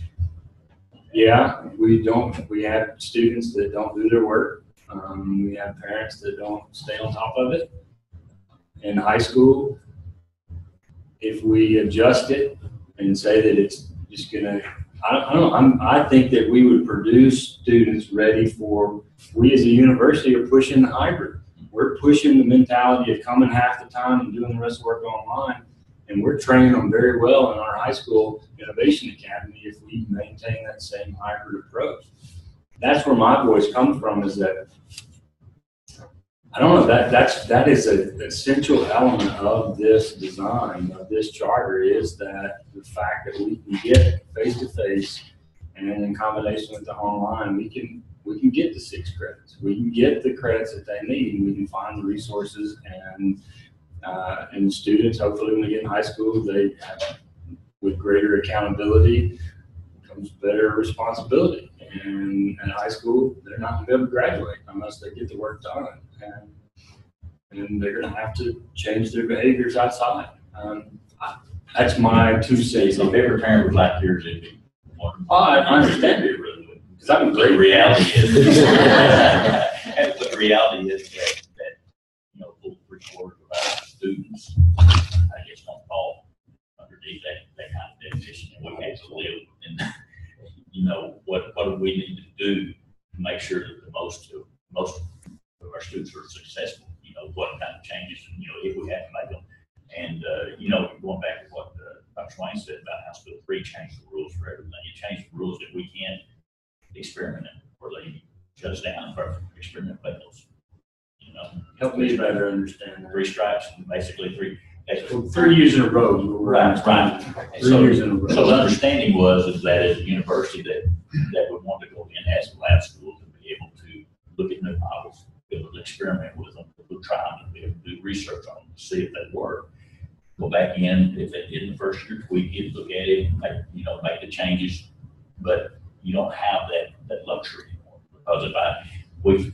yeah, we have students that don't do their work. We have parents that don't stay on top of it. In high school, if we adjust it and say that it's just gonna, I think that we would produce students ready for, we as a university are pushing the hybrid. we're pushing the mentality of coming half the time and doing the rest of the work online. And we're training them very well in our high school innovation academy if we maintain that same hybrid approach. That's where my voice comes from, is that I don't know, that is an essential element of this design, of this charter, is that the fact that we can get face to face, and in combination with the online, we can get the 6 credits. We can get the credits that they need, and we can find the resources, and students, hopefully when they get in high school, they have, with greater accountability comes better responsibility. And in high school, they're not going to be able to graduate unless they get the work done. And they're going to have to change their behaviors outside. That's my 2 cents. If every parent was like yours, it'd be wonderful. Oh, I understand it really would. Because I'm a The great reality is, but the reality is that you know, full report about students, I guess don't fall underneath that kind of definition. And we have to live in, you know, what do we need to do to make sure that the most of our students are successful? You know, what kind of changes, you know, if we have to make them. And, you know, going back to what Dr. Swain said about House Bill 3 changed the rules for everything. It changed the rules that we can't experiment in, or they shut us down for experimental methods. You know, help me better understand that. 3 strikes, basically 3. 3 years in a row. Right. 3 years in a row. So the understanding was that as a university that would want to go in as a lab school to be able to look at new models, be able to experiment with them, to try them, to be able to do research on them, to see if they work. Go back in, if they did in the first year, tweak it, look at it, make the changes, but you don't have that luxury anymore. Because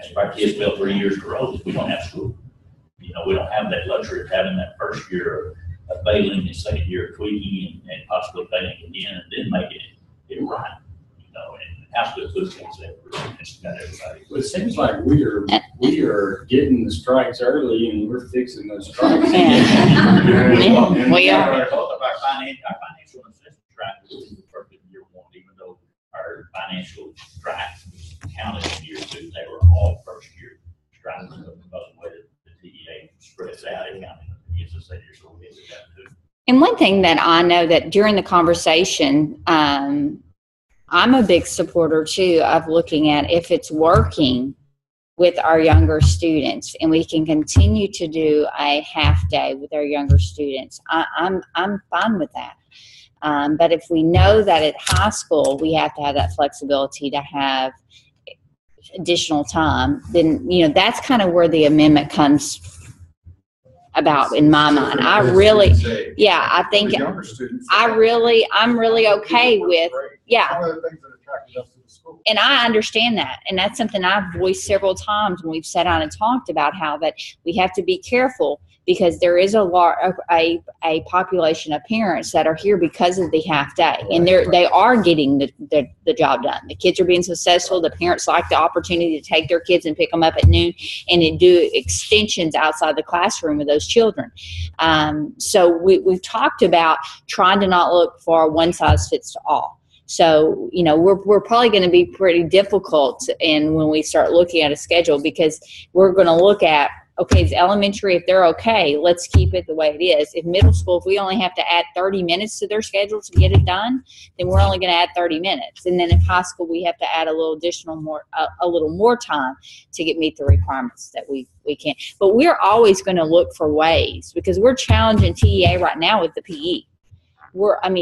if our kids fail 3 years in a row, we don't have school. You know, we don't have that luxury of having that first year of failing, and second year of tweaking, and possibly failing again, and then making it right. You know, and House Bill 2 says that it's got everybody. Well, it seems like we are getting the strikes early, and we're fixing those strikes. We are. Our financial necessity strike was perfect in year 1, even though our financial strikes counted in year 2. They were all first year strikes because of the way that the TEA spreads out. It counted against us that year, so we had to do that too. And one thing that I know that during the conversation, I'm a big supporter too of looking at if it's working with our younger students, and we can continue to do a half day with our younger students. I'm fine with that. But if we know that at high school we have to have that flexibility to have additional time, then that's kind of where the amendment comes about in my mind. I'm really okay with, and I understand that. And that's something I've voiced several times when we've sat down and talked about how that we have to be careful, because there is a population of parents that are here because of the half day, and they are getting the job done. The kids are being successful. The parents like the opportunity to take their kids and pick them up at noon and to do extensions outside the classroom with those children. So we've talked about trying to not look for one size fits all. So, we're probably going to be pretty difficult when we start looking at a schedule, because we're going to look at, okay, it's elementary. If they're okay, let's keep it the way it is. If middle school, if we only have to add 30 minutes to their schedule to get it done, then we're only going to add 30 minutes. And then in high school, we have to add a little more time to meet the requirements that we can. But we're always going to look for ways, because we're challenging TEA right now with the PE.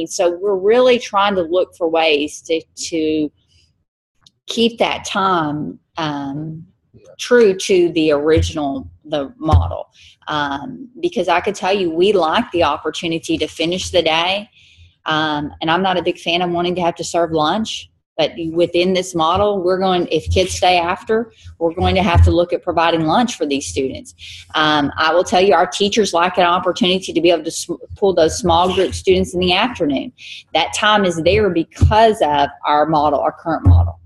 So we're really trying to look for ways to keep that time true to the model. Because I could tell you, we like the opportunity to finish the day. And I'm not a big fan of wanting to have to serve lunch. But within this model, if kids stay after, we're going to have to look at providing lunch for these students. I will tell you, our teachers like an opportunity to be able to pull those small group students in the afternoon. That time is there because of our current model.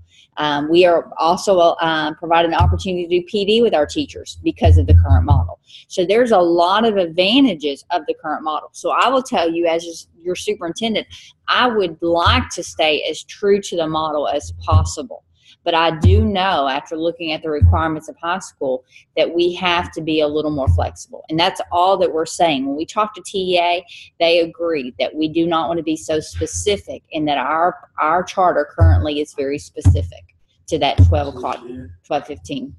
We are also providing an opportunity to do PD with our teachers because of the current model. So there's a lot of advantages of the current model. So I will tell you, as your superintendent, I would like to stay as true to the model as possible. But I do know, after looking at the requirements of high school, that we have to be a little more flexible. And that's all that we're saying. When we talk to TEA, they agree that we do not want to be so specific, and that our charter currently is very specific to that 12 o'clock, 12:15.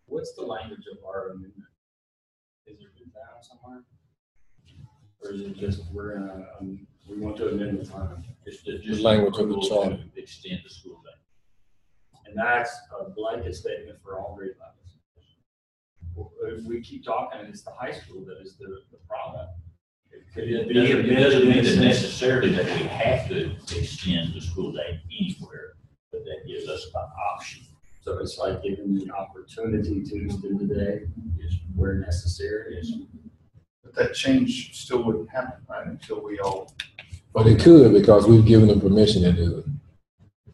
What's the language of our amendment? Is it written down somewhere? Or is it just, we want to amend the time? It's the language of the charter. to extend the school day. And that's a blanket statement for all grade levels. If we keep talking, it's the high school that is the problem. It doesn't mean that necessarily that we have to extend the school day anywhere, but that gives us an option. So it's like giving the opportunity to extend the day is where necessary. Yes. But that change still wouldn't happen, right, until we all. But it could, because we've given them permission to do it.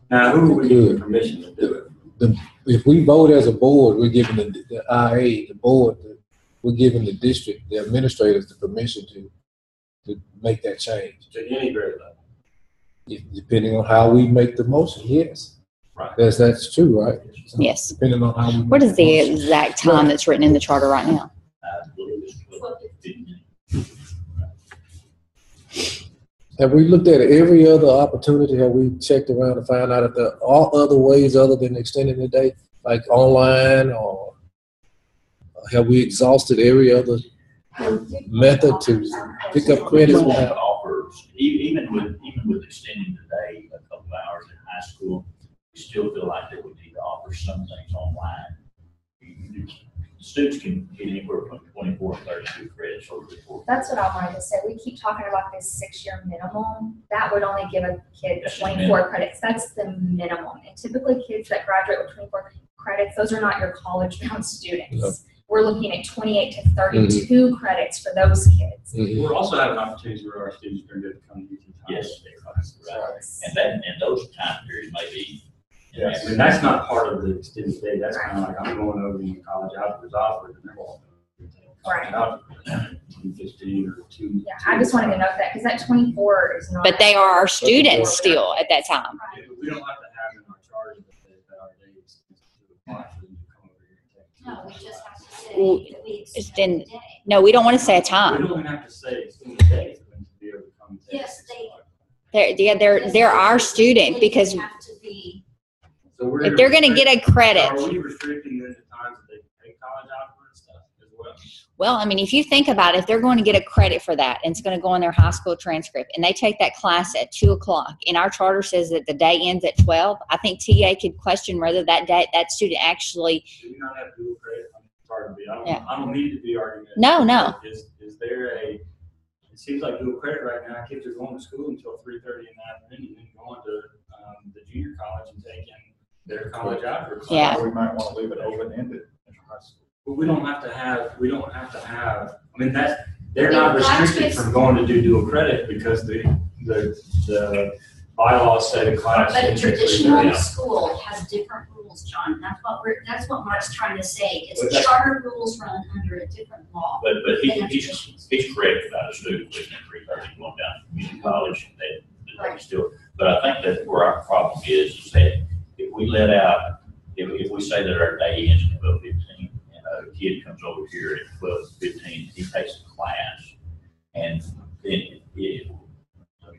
Now, who would give permission to do it? If we vote as a board, we're giving the IA, the board, we're giving the district, the administrators, the permission to make that change. To any grade level. Depending on how we make the motion, yes. Right. That's true, right? Yes. Depending on how we. What is the exact time that's written in the charter right now? I believe it's 12:15. Have we looked at every other opportunity? Have we checked around to find out if there are other ways other than extending the day, like online, or have we exhausted every other method to pick up credits? Offers, even with extending the day a couple of hours in high school, we still feel like that we need to offer some things online. Students can get anywhere from 24 and 32 credits over the course. That's what I wanted to say. We keep talking about this 6-year minimum. That would only give a kid 24 credits. That's the minimum. And typically kids that graduate with 24 credits, those are not your college-bound students. No. We're looking at 28 to 32 credits for those kids. We're also having opportunities where our students are going to come to time. Yes, right. And those time periods may be. Yes. I mean, that's not part of the extended day. That's kind of like I'm going over in college algebra offered, and they're all Right. algebra 15 or 2. Yeah, I just wanted to note that because that 24 is not. But they are our students still at that time. Yeah, but we don't have to have in our charter that our day is to apply for them to come over here and take. No, we just have to say Well, that we extend- extend the day. No, we don't want to say a We time. don't even have to say extend the day for them to be able to come and take. Yes, they- They're our student, because They have to be. So we're if they're going to get a credit, Are we restricting them to times that they take college algebra and stuff as well? well, I mean, if you think about it, if they're going to get a credit for that, and it's going to go in their high school transcript, and they take that class at 2 o'clock, and our charter says that the day ends at 12, I think TA could question whether that student actually. Do we not have dual credit? I'm sorry to be. Yeah. I don't need to be arguing. No. Is there a? It seems like dual credit right now. Kids are going to school until 3:30 in the afternoon, and then going to the junior college and taking their college algebra class. Yeah. Or we might want to leave it open-ended in high school. But we don't have to have. I mean, they're not They've got restricted to- from going to do dual credit because the bylaws say the class. But a ends at traditional 3:30. school has different rules, John. That's what Mark's trying to say. But Is that's- charter rules run under a different law. But than he's traditions. correct about a student living at 3:30 going down to community college, they Right. still, but I think that where our problem is that if we let out, if we say that our day ends at 12:15, and a kid comes over here at 12:15, he takes a class, and then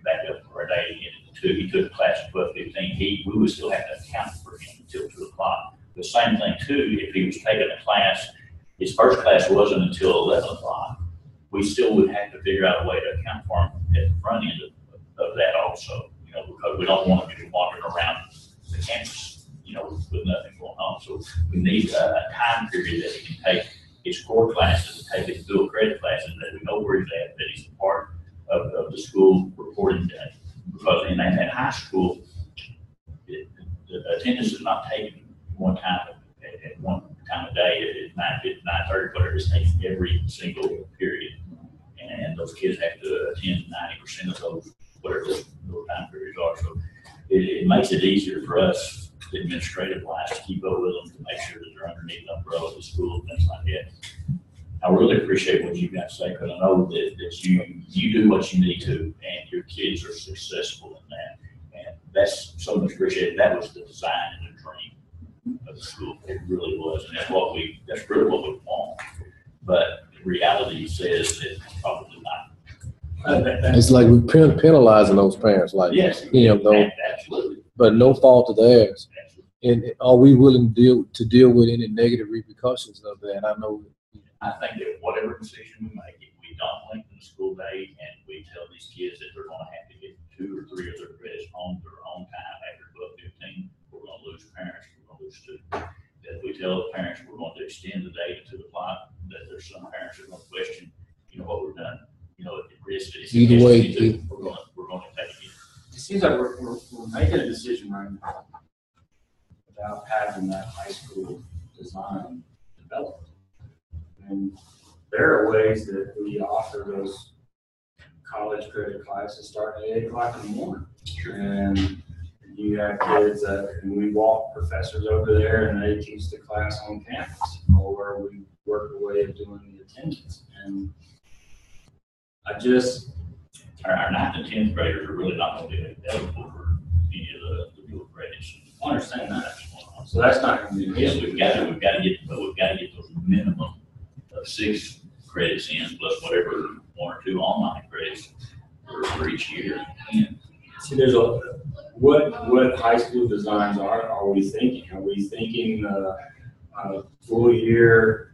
back up for our day ended at 2, he took a class at 12:15, we would still have to account for him until 2 o'clock. The same thing too, if he was taking a class, his first class wasn't until 11 o'clock, we still would have to figure out a way to account for him at the front end of that also, because we don't want him to be wandering around the campus, with nothing going on. So we need a time period that he can take his core classes and take his dual credit classes, that we know where he's at, that he's a part of the school reporting day. Because in that high school, the attendance is not taken one time at one time a day at 9:30, but it's taken every single period. And those kids have to attend 90% of those, whatever those time periods are. So it makes it easier for us, administrative wise, to keep up with them, to make sure that they're underneath the umbrella of the school and things like that. I really appreciate what you guys say, because I know that you do what you need to, and your kids are successful in that. And that's so much appreciated. That was the design and the dream of the school. It really was, and that's really what we want. But reality says that probably not. It's like we're penalizing those parents, like, Yes, though, absolutely. but no fault of theirs. And are we willing to deal with any negative repercussions of that? I know. I think that whatever decision we make, if we don't lengthen the school day and we tell these kids that they're going to have to get 2 or 3 of their credits home their own time after 12:15, we're going to lose parents, we're going to lose students. If we tell the parents we're going to extend the day to the clock, that there's some parents that are going to question, what we've done. At the risk that Either way, we're going to take it. It seems like we're making a decision right now without having that high school design developed. And there are ways that we offer those college credit classes starting at 8 o'clock in the morning. And you have kids and we walk professors over there and they teach the class on campus, or we work a way of doing the attendance. And our 9th and 10th graders are really not going to be eligible for any of the dual credits. I understand that. So that's not going to be an issue. We've got to get those minimum of 6 credits in, plus whatever 1 or 2 online credits for each year. And see, there's what high school designs are we thinking? Are we thinking a full year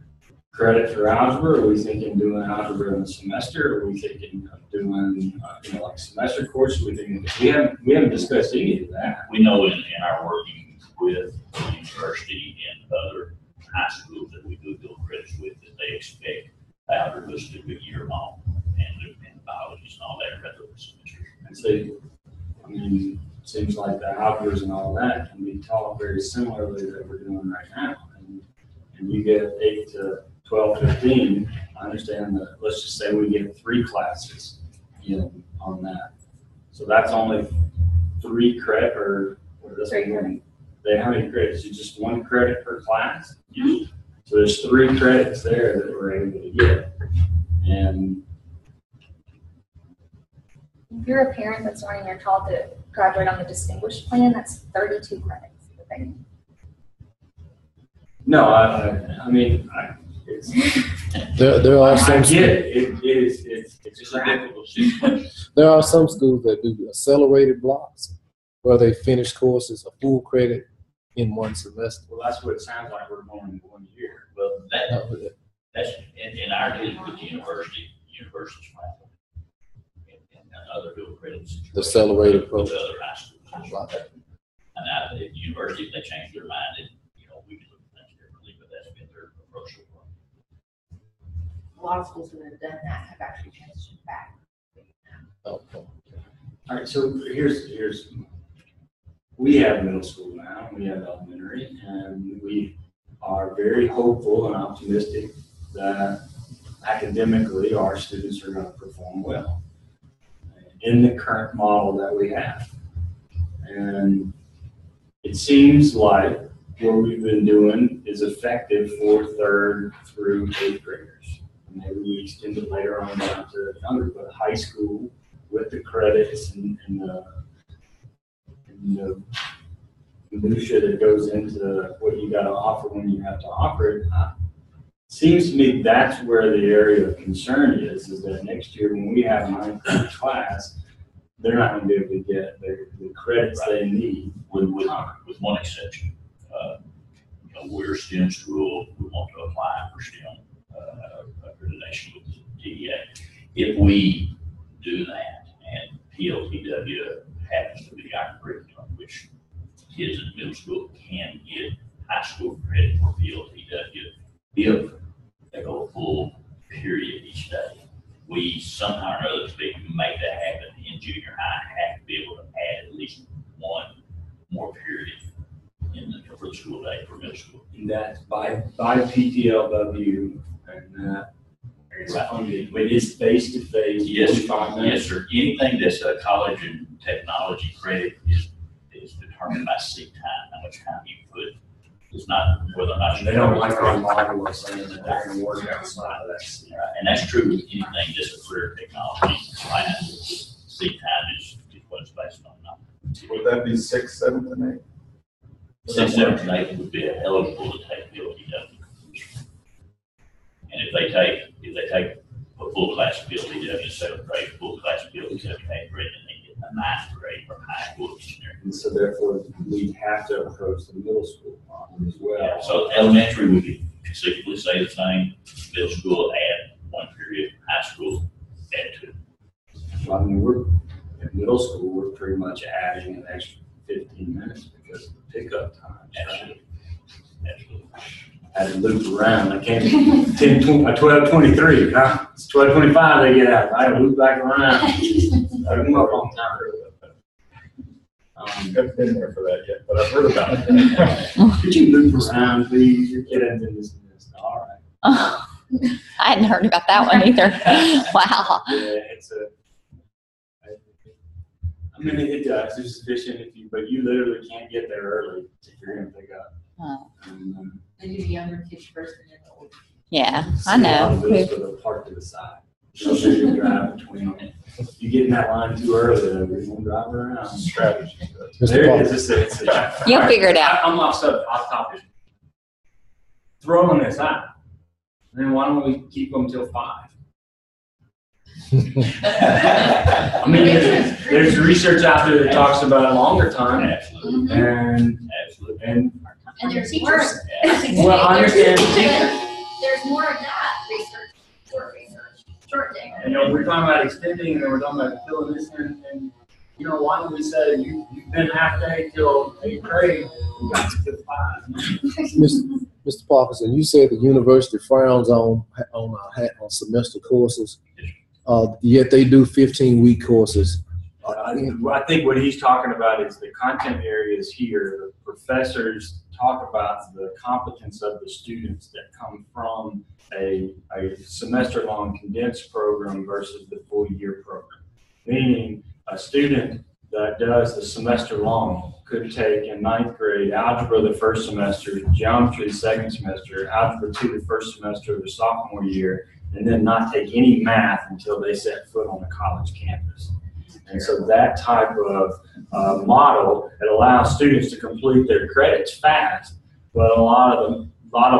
credit for algebra? Are we thinking doing algebra in a semester? Are we thinking of doing like semester courses? We haven't discussed any of that. we know in our working with the university and other high schools that we do dual credits with, that they expect algebra to be year long and biology and all that rather than semester. And so, it seems like the algebras and all that can be taught very similarly that we're doing right now. And you get 8 to 12, 15, I understand that, let's just say we get 3 classes on that. So that's only 3 credit or this one. How many credits? It's just 1 credit per class? Yeah. So there's 3 credits there that we're able to get. And If you're a parent that's wanting your child to graduate on the distinguished plan, that's 32 credits. no, it's. There are some. I get it. It's It's a difficult situation. There are some schools that do accelerated blocks where they finish courses a full credit in 1 semester. Well, that's what it sounds like we're going in 1 year. Well, that's in our deal with the university's plan. And other dual credits. The accelerated with program. other high schools. And now, if the university, if they change their mind, we can look at things differently, but that's been their approach so far. A lot of schools that have done that have actually transitioned back. Okay. All right, so here's we have middle school now, we have elementary, and we are very hopeful and optimistic that academically our students are going to perform well in the current model that we have. And it seems like what we've been doing is effective for 3rd through 8th graders. Maybe we extend it later on down to younger, but high school with the credits and the minutia that goes into what you got to offer when you have to offer it. Seems to me that's where the area of concern is that next year when we have 9th grade class, they're not going to be able to get the credits they need with one exception. We're a STEM school. We want to apply for STEM accreditation with the DEA. If we do that and PLTW happens to be our curriculum, which kids in middle school can get high school credit for PLTW if they go a full period each day. We somehow or other, to make that happen in junior high, have to be able to add at least 1 more period for the school day for middle school. And that's by PTLW, and it's funded. It is face to face. Yes, sir. Anything that's a college and technology credit is determined by seat time. How much time you put. It's not whether or not they don't like our model of saying that they're going to work outside of that seat. And that's true with anything that's a career technology class. Seat time is what's based on. Would that be 6th, 7th, and 6th, 7th, and 8th would be eligible to take PLTW. And if they take a full class PLTW in 7th grade, full class PLTW in 8th grade, and they get a 9th grade from high school engineering. And so therefore, we have to approach the middle school model as well. Yeah, so elementary would be conceivably say the same, middle school add 1 period, high school add 2. Well, I mean, in middle school, we're pretty much adding an extra 15 minutes because of the pickup time. Absolutely. Absolutely. I had to loop around. I can't 12:23. Huh? It's 12:25. They get out. I had to loop back around. I come up on time. Haven't been there for that yet, but I've heard about it. Could you loop around, please? You're getting into this. All right. Oh, I hadn't heard about that one either. Wow. Yeah, it's a. I mean, it does. It's sufficient but you literally can't get there early if you're going to pick up. Oh. They do the younger kids first and then the older. Yeah, I know. Those are parked to the side. So you drive between them. You get in that line too early, then you're going to drive around. Strategy. There it is. You'll figure it out. I'm off topic. Throwing this out. Then why don't we keep them till 5? I mean, there's research out there that talks about longer time. Absolutely. And there's more. well, I understand. There's more of that research, short day. You know, we're talking about extending, and we're talking about filling this in, and you know, why don't we say you've been half day till 8th grade, we got you to 5. Mr. Parkinson, you said the university frowns on semester courses, yet they do 15-week courses. I think what he's talking about is the content areas here. The professors talk about the competence of the students that come from a semester-long condensed program versus the full-year program. Meaning, a student that does the semester-long could take in 9th grade algebra the first semester, geometry the second semester, algebra 2 the first semester of their sophomore year, and then not take any math until they set foot on the college campus. And so that type of model, it allows students to complete their credits fast, but a lot of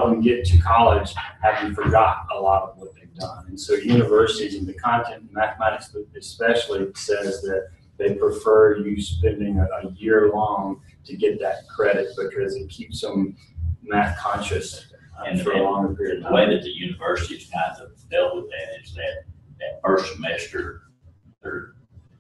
them get to college having forgot a lot of what they've done. And so universities and the content in mathematics especially says that they prefer you spending a year long to get that credit because it keeps them math conscious for a longer period of time. The way that the universities kind of dealt with that is that first semester,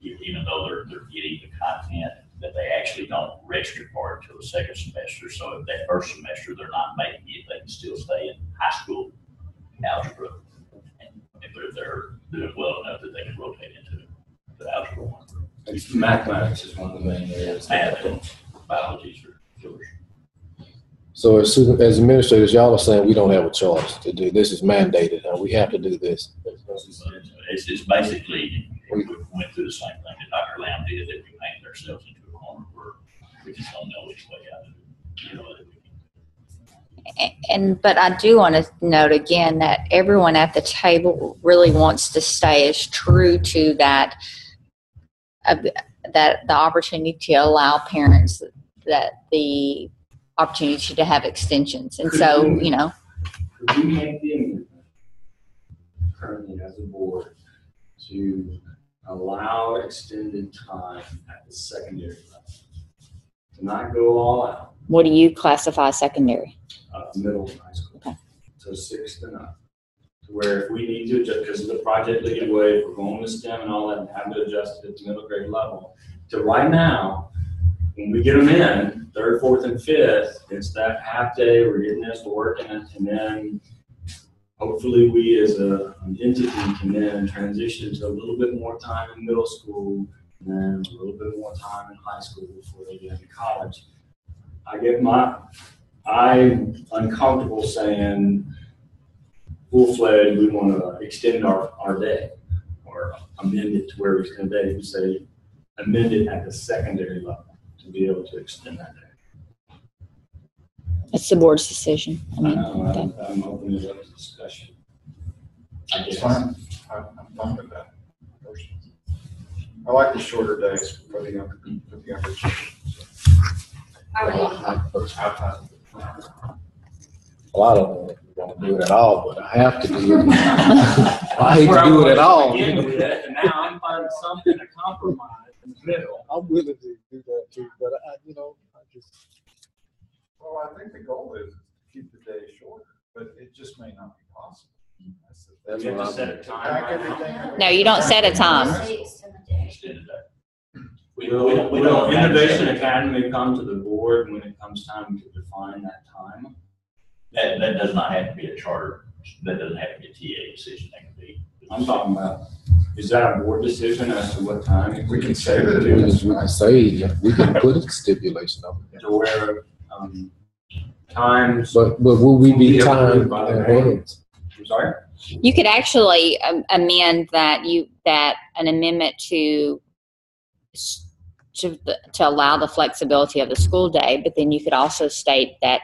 even though they're getting the content, that they actually don't register for it until the second semester. So if that first semester they're not making it, they can still stay in high school algebra. And if they're doing well enough that they can rotate into the algebra one. Mathematics is one of the main areas. Math and biology are killers. So as administrators, y'all are saying we don't have a choice to do this. Is mandated. We have to do this. It's basically, we went through the same thing that Dr. Lamb did, that we painted ourselves into a corner where we just don't know which way out of it. You know, But I do want to note again that everyone at the table really wants to stay as true to that the opportunity to allow parents that the opportunity to have extensions. And so, you know. Could we make the amendment currently as a board to allow extended time at the secondary level? To not go all out. What do you classify secondary? Middle and high school. Okay. So 6th and up. To where if we need to adjust, because of the project lead way, if we're going with STEM and all that, and have to adjust it at the middle grade level, to right now, when we get them in, 3rd, 4th, and 5th, it's that half day, we're getting this, we're working it, and then hopefully we as an entity can then transition to a little bit more time in middle school, and then a little bit more time in high school before they get into college. I'm uncomfortable saying full-fledged, we want to extend our day or amend it to where we extend day. We say amend it at the secondary level to be able to extend that day. It's the board's decision. I'm open to that discussion. I'm fine with that. I like the shorter days for the younger children. I would Well, I don't want to do it at all, but I have to do it. I hate to do it at all. And now I'm finding something to compromise in the middle. I'm willing to do that too, but I just. Well, I think the goal is to keep the day shorter, but it just may not be possible. That's You have what to I'm. set a time right now. No, you don't set a time. Extended day. Will We don't. Innovation Academy come to the board when it comes time to define that time? That does not have to be a charter, that doesn't have to be a TA decision, that can be. I'm talking about, is that a board decision as to what time? We can say that it We is. can say, yeah, we can put a stipulation on it. To where, times, But will we be Be approved timed by the ahead? I'm sorry? You could actually amend that an amendment to allow the flexibility of the school day, but then you could also state that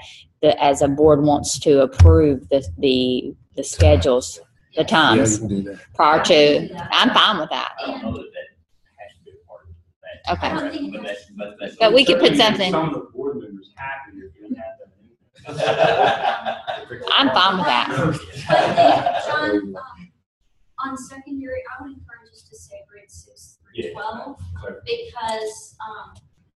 as a board wants to approve the schedules, the Yeah, you times can do that. prior to. I'm fine with that. I don't know that has to be a part of that. Okay. But we could put something. Some of the board members happy if you had that. I'm fine with that. But then, John, on secondary, I would encourage us to say grade 6 through 12, because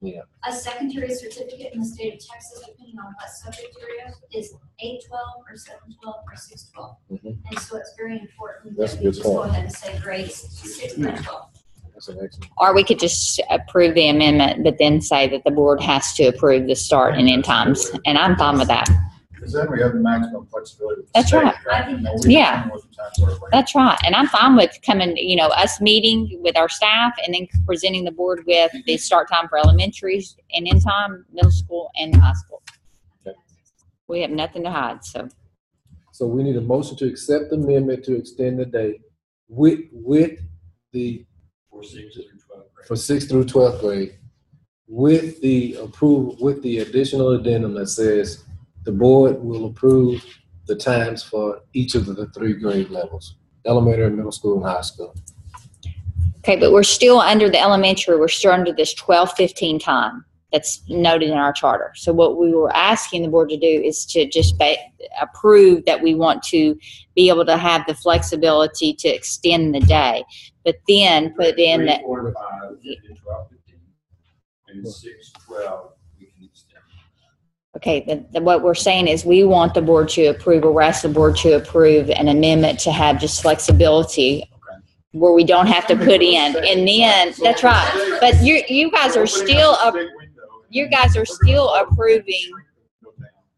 Yeah. a secondary certificate in the state of Texas, depending on what subject area, is 8-12 or 7-12 or 6-12. Mhm. And so it's very important That's that a we good just go point. ahead and say grades 6 through 12. That's an excellent. Or we could just approve the amendment, but then say that the board has to approve the start and end times, and I'm fine with that. Because then we have the maximum flexibility. with the That's state, right. I think that's We Yeah. know what the times are like. That's right. And I'm fine with coming, us meeting with our staff and then presenting the board with the start time for elementary and end time, middle school and high school. Okay. We have nothing to hide, so. So we need a motion to accept the amendment to extend the day with the, For 6 through 12 grade. for 6th through 12th grade, with the approval, with the additional addendum that says the board will approve the times for each of the 3 grade levels, elementary, middle school, and high school. Okay, but we're still under the elementary, we're still under this 12:15 time that's noted in our charter. So what we were asking the board to do is to just approve that we want to be able to have the flexibility to extend the day, but then put in 3, that. 4, and 5, and 12, 15, and 6, 12, we can extend. Okay, what we're saying is we want the board to approve, or we're asking the board to approve an amendment to have just flexibility where we don't have to put in, and then, that's right. But you guys are still, you guys are still approving,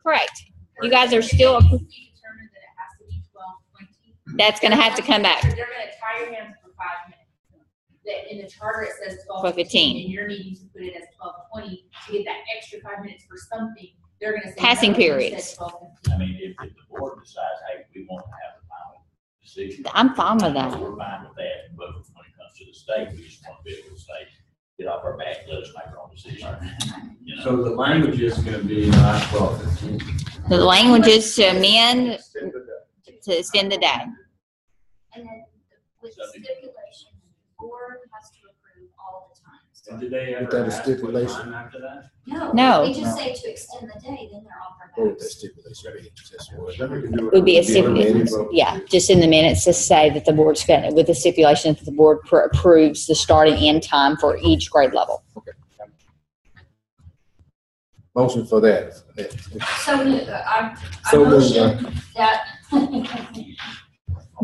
correct. You guys are still, If you determine that it has to be 12:20. that's gonna have to come back. They're gonna tie your hands for 5 minutes. That in the charter, it says 12:15, and you're needing to put it as 12:20 to get that extra 5 minutes for something. They're gonna say. Passing no, you said periods. 12:15. I mean, if the board decides, hey, we want to have the final decision. I'm fine with that. We're fine with that, but when it comes to the state, we just want to be able to say, get off our back, let us make our own decision. You know? So the language is going to be not 12, 15. The language is to amend, Extend the day. to extend the day. And then with the stipulation, the board has to approve all the times. And did they Is that a ever ask what stipulation? time after that? No. They just say to extend the day, then they're off Go our with that backs. stipulation. Just Then we can do it. Would be a stipulation. Yeah, just in the minutes to say that the board's going, with the stipulation that the board approves the start and end time for each grade level. Motion for that. So I So moved, motion that.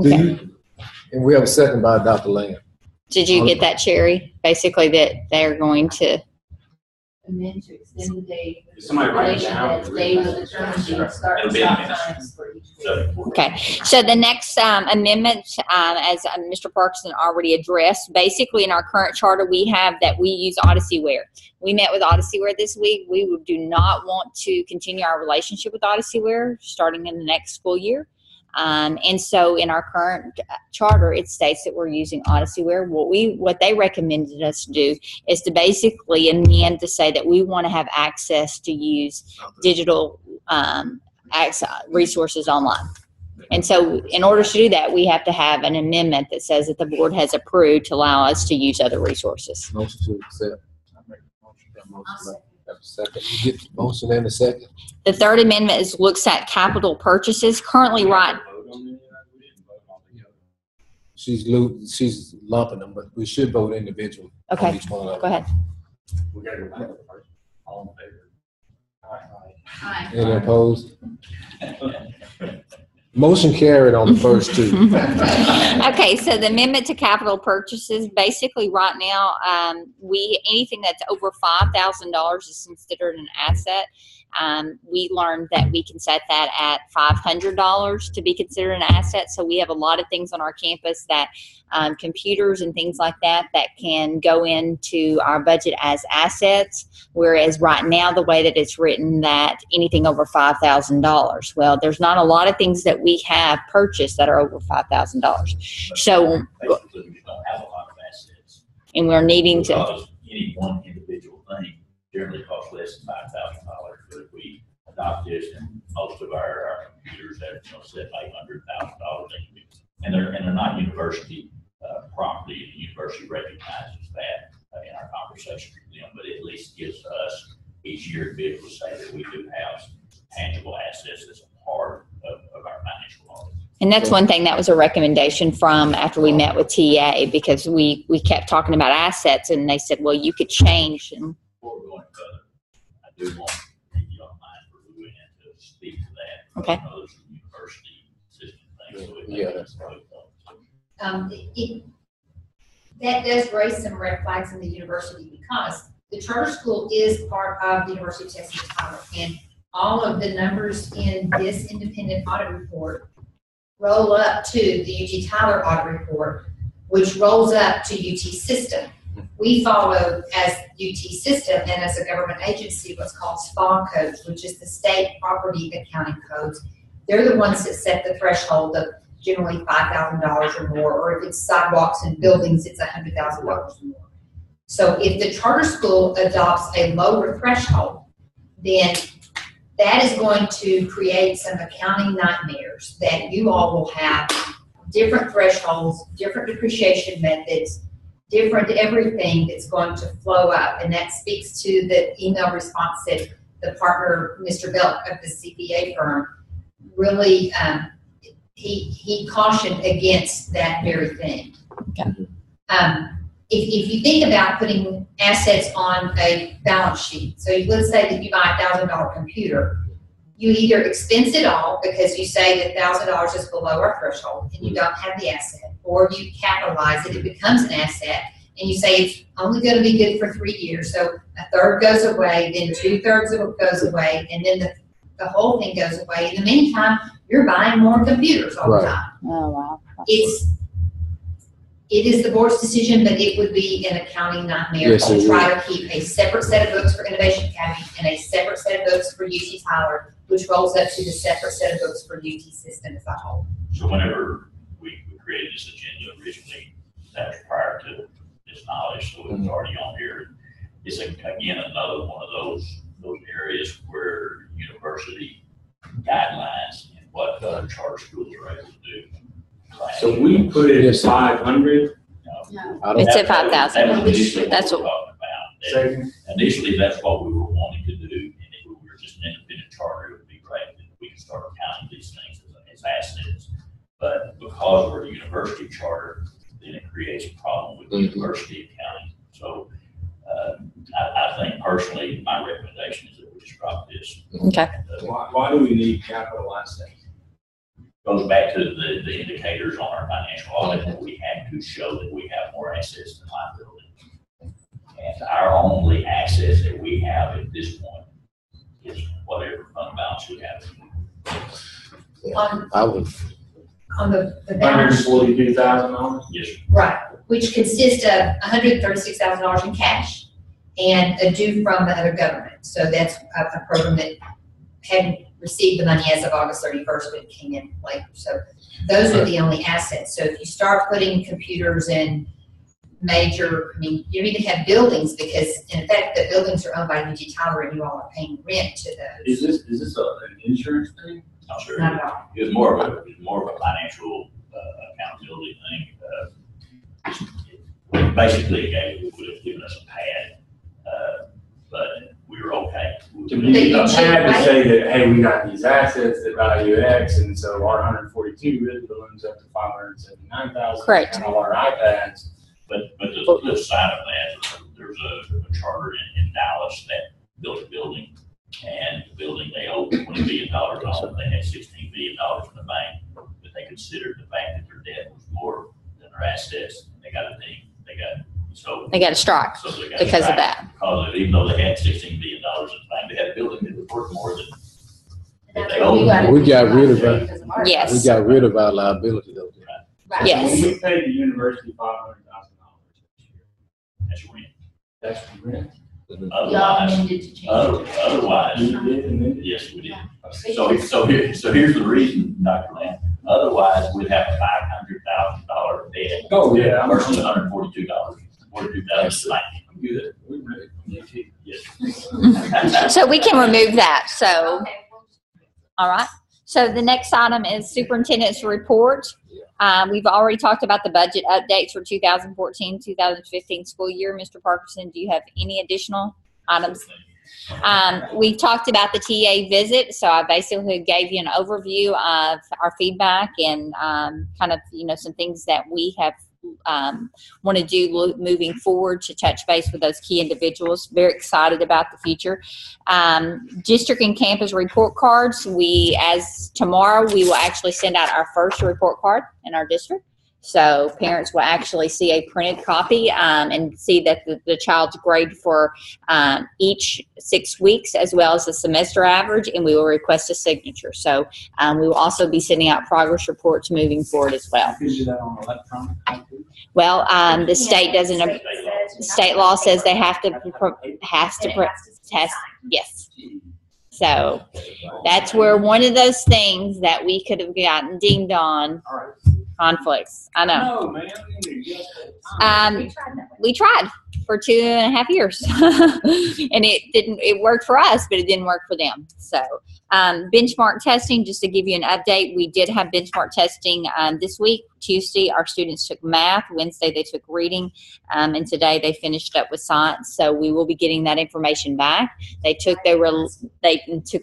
Do you, and we have a second by Dr. Lamb. Did you get that, Cherry? Basically that they're going to, And then to extend the day. Somebody write it down. That they will determine the start It'll and be in stop minutes. times for each grade. So, okay. So the next amendment, as Mr. Parkinson already addressed, basically in our current charter, we have that we use Odyssey-ware. We met with Odyssey-ware this week. We do not want to continue our relationship with Odyssey-ware starting in the next school year. And so in our current charter, it states that we're using Odyssey-ware. What they recommended us to do is to basically amend to say that we want to have access to use digital resources online. And so in order to do that, we have to have an amendment that says that the board has approved to allow us to use other resources. Motion to accept. make a motion. Have a second. You get the motion and a second. The third amendment is looks at capital purchases. Currently, right. She's lumping them, but we should vote individually. Okay. On each one of them. Go ahead. We gotta go back first. All in favor? Aye. Any opposed? Motion carried on the first two. Okay, so the amendment to capital purchases, basically right now, anything that's over $5,000 is considered an asset. We learned that we can set that at $500 to be considered an asset. So we have a lot of things on our campus that computers and things like that can go into our budget as assets. Whereas right now, the way that it's written, that anything over $5,000. Well, there's not a lot of things that we have purchased that are over $5,000. So, Basically, we don't have a lot of assets. and we're needing to. Because any one individual thing generally costs less than $5,000. But if we adopt this, and most of our computers that set like $100,000, and they're not university property. The university recognizes that in our conversation with them, but it at least gives us each year to be able to say that we do have tangible assets as a part of our financial audit. And that's one thing that was a recommendation from after we met with TA, because we kept talking about assets, and they said, well, you could change. And Before we're going further, I do want, if you don't mind, for Luann to speak to that. Okay. Those university system things. So Yeah, that's That does raise some red flags in the university, because the charter school is part of the University of Texas Tyler, and all of the numbers in this independent audit report roll up to the UT Tyler audit report, which rolls up to UT System. We follow as UT System and as a government agency what's called SPA codes, which is the state property accounting codes. They're the ones that set the threshold of generally $5,000 or more, or if it's sidewalks and buildings, it's $100,000 or more. So if the charter school adopts a lower threshold, then that is going to create some accounting nightmares, that you all will have different thresholds, different depreciation methods, different everything that's going to flow up. And that speaks to the email response that the partner, Mr. Belk of the CPA firm, really, he cautioned against that very thing. Okay. If you think about putting assets on a balance sheet, so let's say that you buy a $1,000 computer, you either expense it all because you say that $1,000 is below our threshold and you don't have the asset, or you capitalize it, it becomes an asset, and you say it's only going to be good for 3 years, so a third goes away, then 2/3 of it goes away, and then the whole thing goes away. In the meantime, you're buying more computers all the time. Oh, wow. It is the board's decision, but it would be an accounting nightmare Yes, to try to keep a separate set of books for Innovation Academy and a separate set of books for UT Tyler, which rolls up to the separate set of books for UT System as a whole. So whenever we created this agenda originally, that was prior to this knowledge, so it was already on here. It's again another one of those areas where university guidelines and what other charter schools are able to do. So we put it at 500. It's at 5,000. That's what. We're talking about. Initially, that's what we were wanting to do, and if we were just an independent charter, it would be great that we could start counting these things as assets. But because we're a university charter, then it creates a problem with university accounting. So I think personally, my recommendation is that we just drop this. Okay. Why do we need capital assets? Goes back to the indicators on our financial audit that we have to show that we have more assets than liability. And our only assets that we have at this point is whatever fund balance we have. I would. On the balance, $142,000. Yes, sir. right, which consists of $136,000 in cash and a due from the other government. So that's a program that hadn't received the money as of August 31st, but it came in later. So those are the only assets. So if you start putting computers in major, I mean, you even have buildings, because in effect the buildings are owned by UT Tyler and you all are paying rent to those. Is this an insurance thing? I'm sure. Not at all. It's more of a financial accountability thing. Basically, it would have given us a pad But we were okay. To me, you had to say that, hey, we got these assets that value X, and so our 142 really balloons up to 579,000. Correct. And all our iPads. But the flip side of that, there's a charter in Dallas that built a building, and the building they owed $20 billion on. They had $16 billion in the bank, but they considered the fact that their debt was more than their assets. They got a ding. They got a strike because of that. Because even though they had $16 billion in the bank, they had a building that was worth more than That's they what we owed. gotta We got do rid of because that. of our- Yes. We got rid of our liability though. Right. Yes. When we paid the university $500,000 this year, That's rent. that's rent. Y'all Otherwise, amended to change it. otherwise, We did, and then yes, we did. So here's the reason, Dr. Lamb. Otherwise, we'd have a $500,000 debt. Oh, yeah. Versus $142. $42,000. I'm good. Yes. So we can remove that. So, Okay, well, all right. So the next item is superintendent's report. We've already talked about the budget updates for 2014-2015 school year. Mr. Parkinson, do you have any additional items? We talked about the TA visit, so I basically gave you an overview of our feedback and kind of, some things that we have want to do moving forward to touch base with those key individuals. Very excited about the future. District and campus report cards. Tomorrow we will actually send out our first report card in our district. So parents will actually see a printed copy and see that the child's grade for each 6 weeks as well as the semester average, and we will request a signature. So we will also be sending out progress reports moving forward as well. you do that on electronic copy? Well, the state doesn't. State law says they have to test. Yes. So that's where one of those things that we could have gotten dinged on. All right. Conflicts. I know. No, man. We tried for 2.5 years and it worked for us, but it didn't work for them. So, benchmark testing, just to give you an update, we did have benchmark testing, this week. Tuesday, our students took math. Wednesday, they took reading. And today they finished up with science. So we will be getting that information back. They took the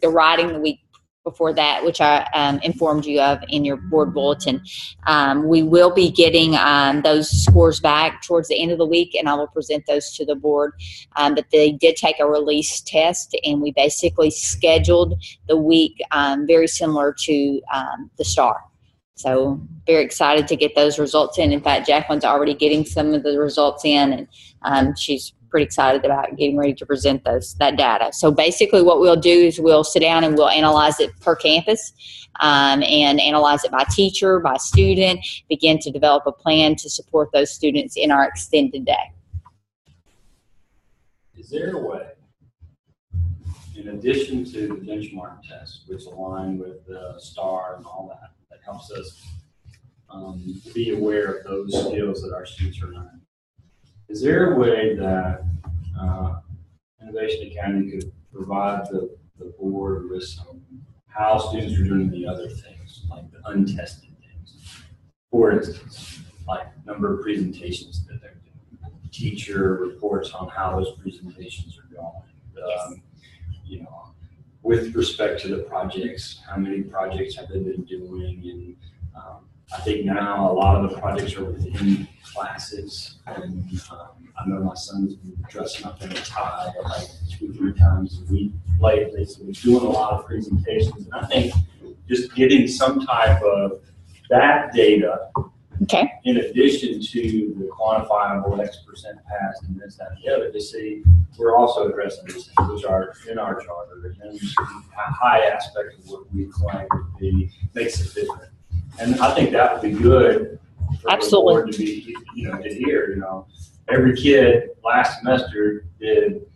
writing the week before that, which I informed you of in your board bulletin. We will be getting those scores back towards the end of the week, and I will present those to the board. But they did take a release test, and we basically scheduled the week very similar to the STAR. So very excited to get those results in. In fact, Jacqueline's already getting some of the results in, and she's pretty excited about getting ready to present that data. So basically what we'll do is we'll sit down and we'll analyze it per campus and analyze it by teacher, by student, begin to develop a plan to support those students in our extended day. Is there a way, in addition to the benchmark test, which align with the STAR and all that, that helps us be aware of those skills that our students are learning? Is there a way that Innovation Academy could provide the board with how students are doing the other things, like the untested things? For instance, like number of presentations that they're doing, teacher reports on how those presentations are going. With respect to the projects, how many projects have they been doing? And I think now a lot of the projects are within classes, and I know my son's been dressing up in a tie like 2-3 times a week lately, so he's doing a lot of presentations. And I think just getting some type of that data, okay, in addition to the quantifiable X% passed and this, that, and the other, to see we're also addressing these things, which are in our charter, and a high aspect of what we claim would be makes it different. And I think that would be good for absolutely the board to be, to hear, every kid last semester did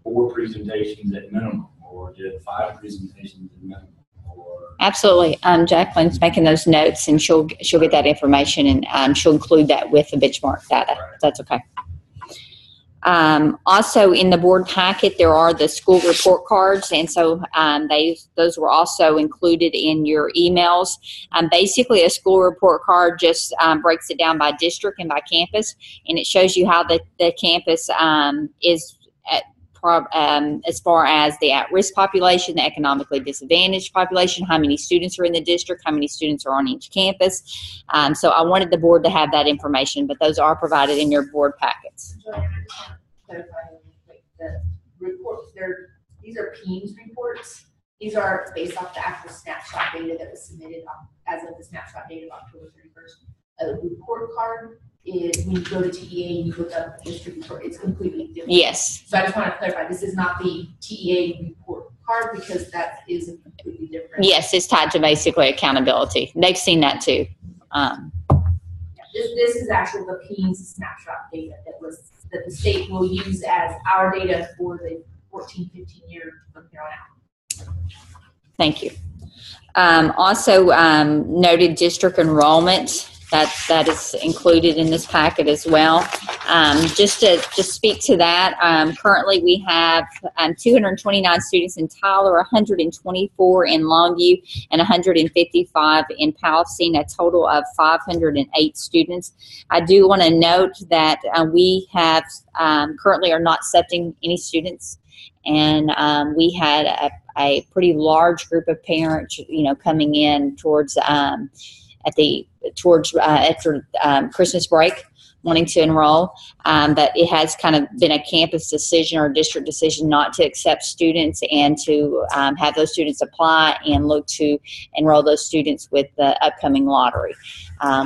4 presentations at minimum, or did 5 presentations at minimum, or. Absolutely. Jacqueline's making those notes, and she'll get that information, and she'll include that with the benchmark data. Right. That's okay. Also in the board packet, there are the school report cards, and so those were also included in your emails. Basically, a school report card just breaks it down by district and by campus, and it shows you how the campus is as far as the at-risk population, the economically disadvantaged population, how many students are in the district, how many students are on each campus. So I wanted the board to have that information, but those are provided in your board packets. Joanne, I just want to clarify really quick, the reports, these are PEAMS reports. These are based off the actual snapshot data that was submitted as of the snapshot date of October 31st. A report card is when you go to TEA and you look up the district report, it's completely different. Yes. So I just want to clarify, this is not the TEA report card because that is completely different. Yes, it's tied to basically accountability. They've seen that too. This is actually the PEAMS snapshot data that the state will use as our data for the 14-15 year from here on out. Thank you. Also noted district enrollment. That is included in this packet as well. Just to speak to that, currently we have 229 students in Tyler, 124 in Longview, and 155 in Palestine, a total of 508 students. I do want to note that we have currently are not accepting any students, and we had a pretty large group of parents, coming in towards after Christmas break, wanting to enroll, but it has kind of been a campus decision or a district decision not to accept students and to have those students apply and look to enroll those students with the upcoming lottery.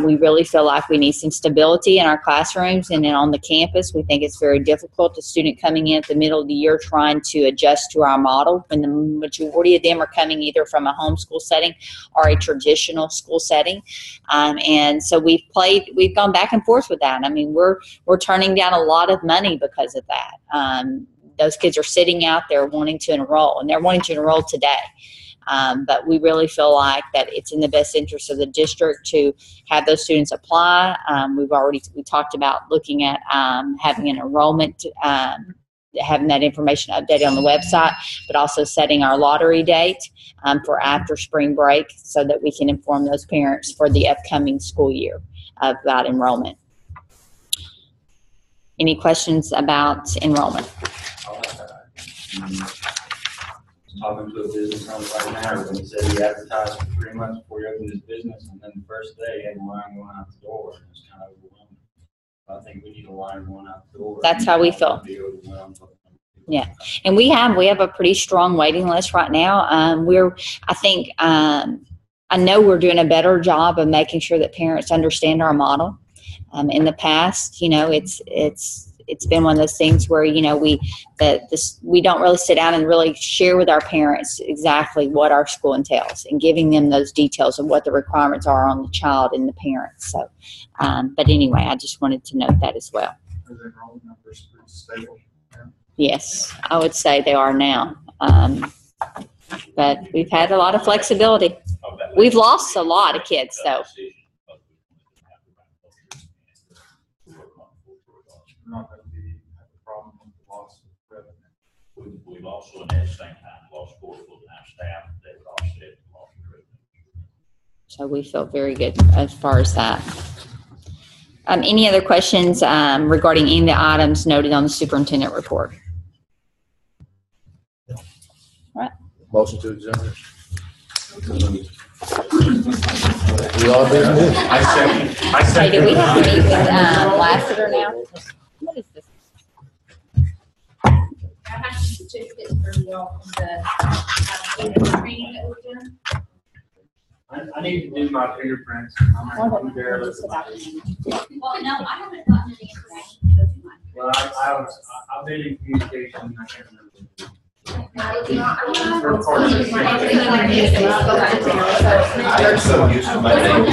We really feel like we need some stability in our classrooms and then on the campus. We think it's very difficult, a student coming in at the middle of the year trying to adjust to our model when the majority of them are coming either from a homeschool setting or a traditional school setting. And so we've gone back and forth with that. I mean, we're turning down a lot of money because of that. Those kids are sitting out there wanting to enroll, and they're wanting to enroll today. But we really feel like that it's in the best interest of the district to have those students apply. We talked about looking at having an enrollment, having that information updated on the website, but also setting our lottery date for after spring break so that we can inform those parents for the upcoming school year about enrollment. Any questions about enrollment? Talking to a business owner right now, when he said he advertised for 3 months before he opened his business, and then the first day he had a line going out the door, and it's kind of overwhelming. I think we need a line going out the door. That's how we feel. Yeah, and we have a pretty strong waiting list right now. I know we're doing a better job of making sure that parents understand our model. In the past, it's been one of those things where we don't really sit down and really share with our parents exactly what our school entails and giving them those details of what the requirements are on the child and the parents. So, but anyway, I just wanted to note that as well. Are the enrollment numbers pretty stable? Yes, I would say they are now. But we've had a lot of flexibility. We've lost a lot of kids, though. Not going to have a problem with the loss of revenue. We've also, at the same time, lost 4 full-time staff that would offset the loss of revenue. So we feel very good as far as that. Any other questions regarding any of the items noted on the superintendent report? All right. Motion to adjourn. We all did this. I Hey, do we have to meet with Lassiter now? What is this? I have certificates for y'all from the training that we're doing. I need to do my fingerprints. I'm there. Well, no, I haven't gotten any information to go do mine. Well, I've been in communication. I can't remember. I'm so used to my name.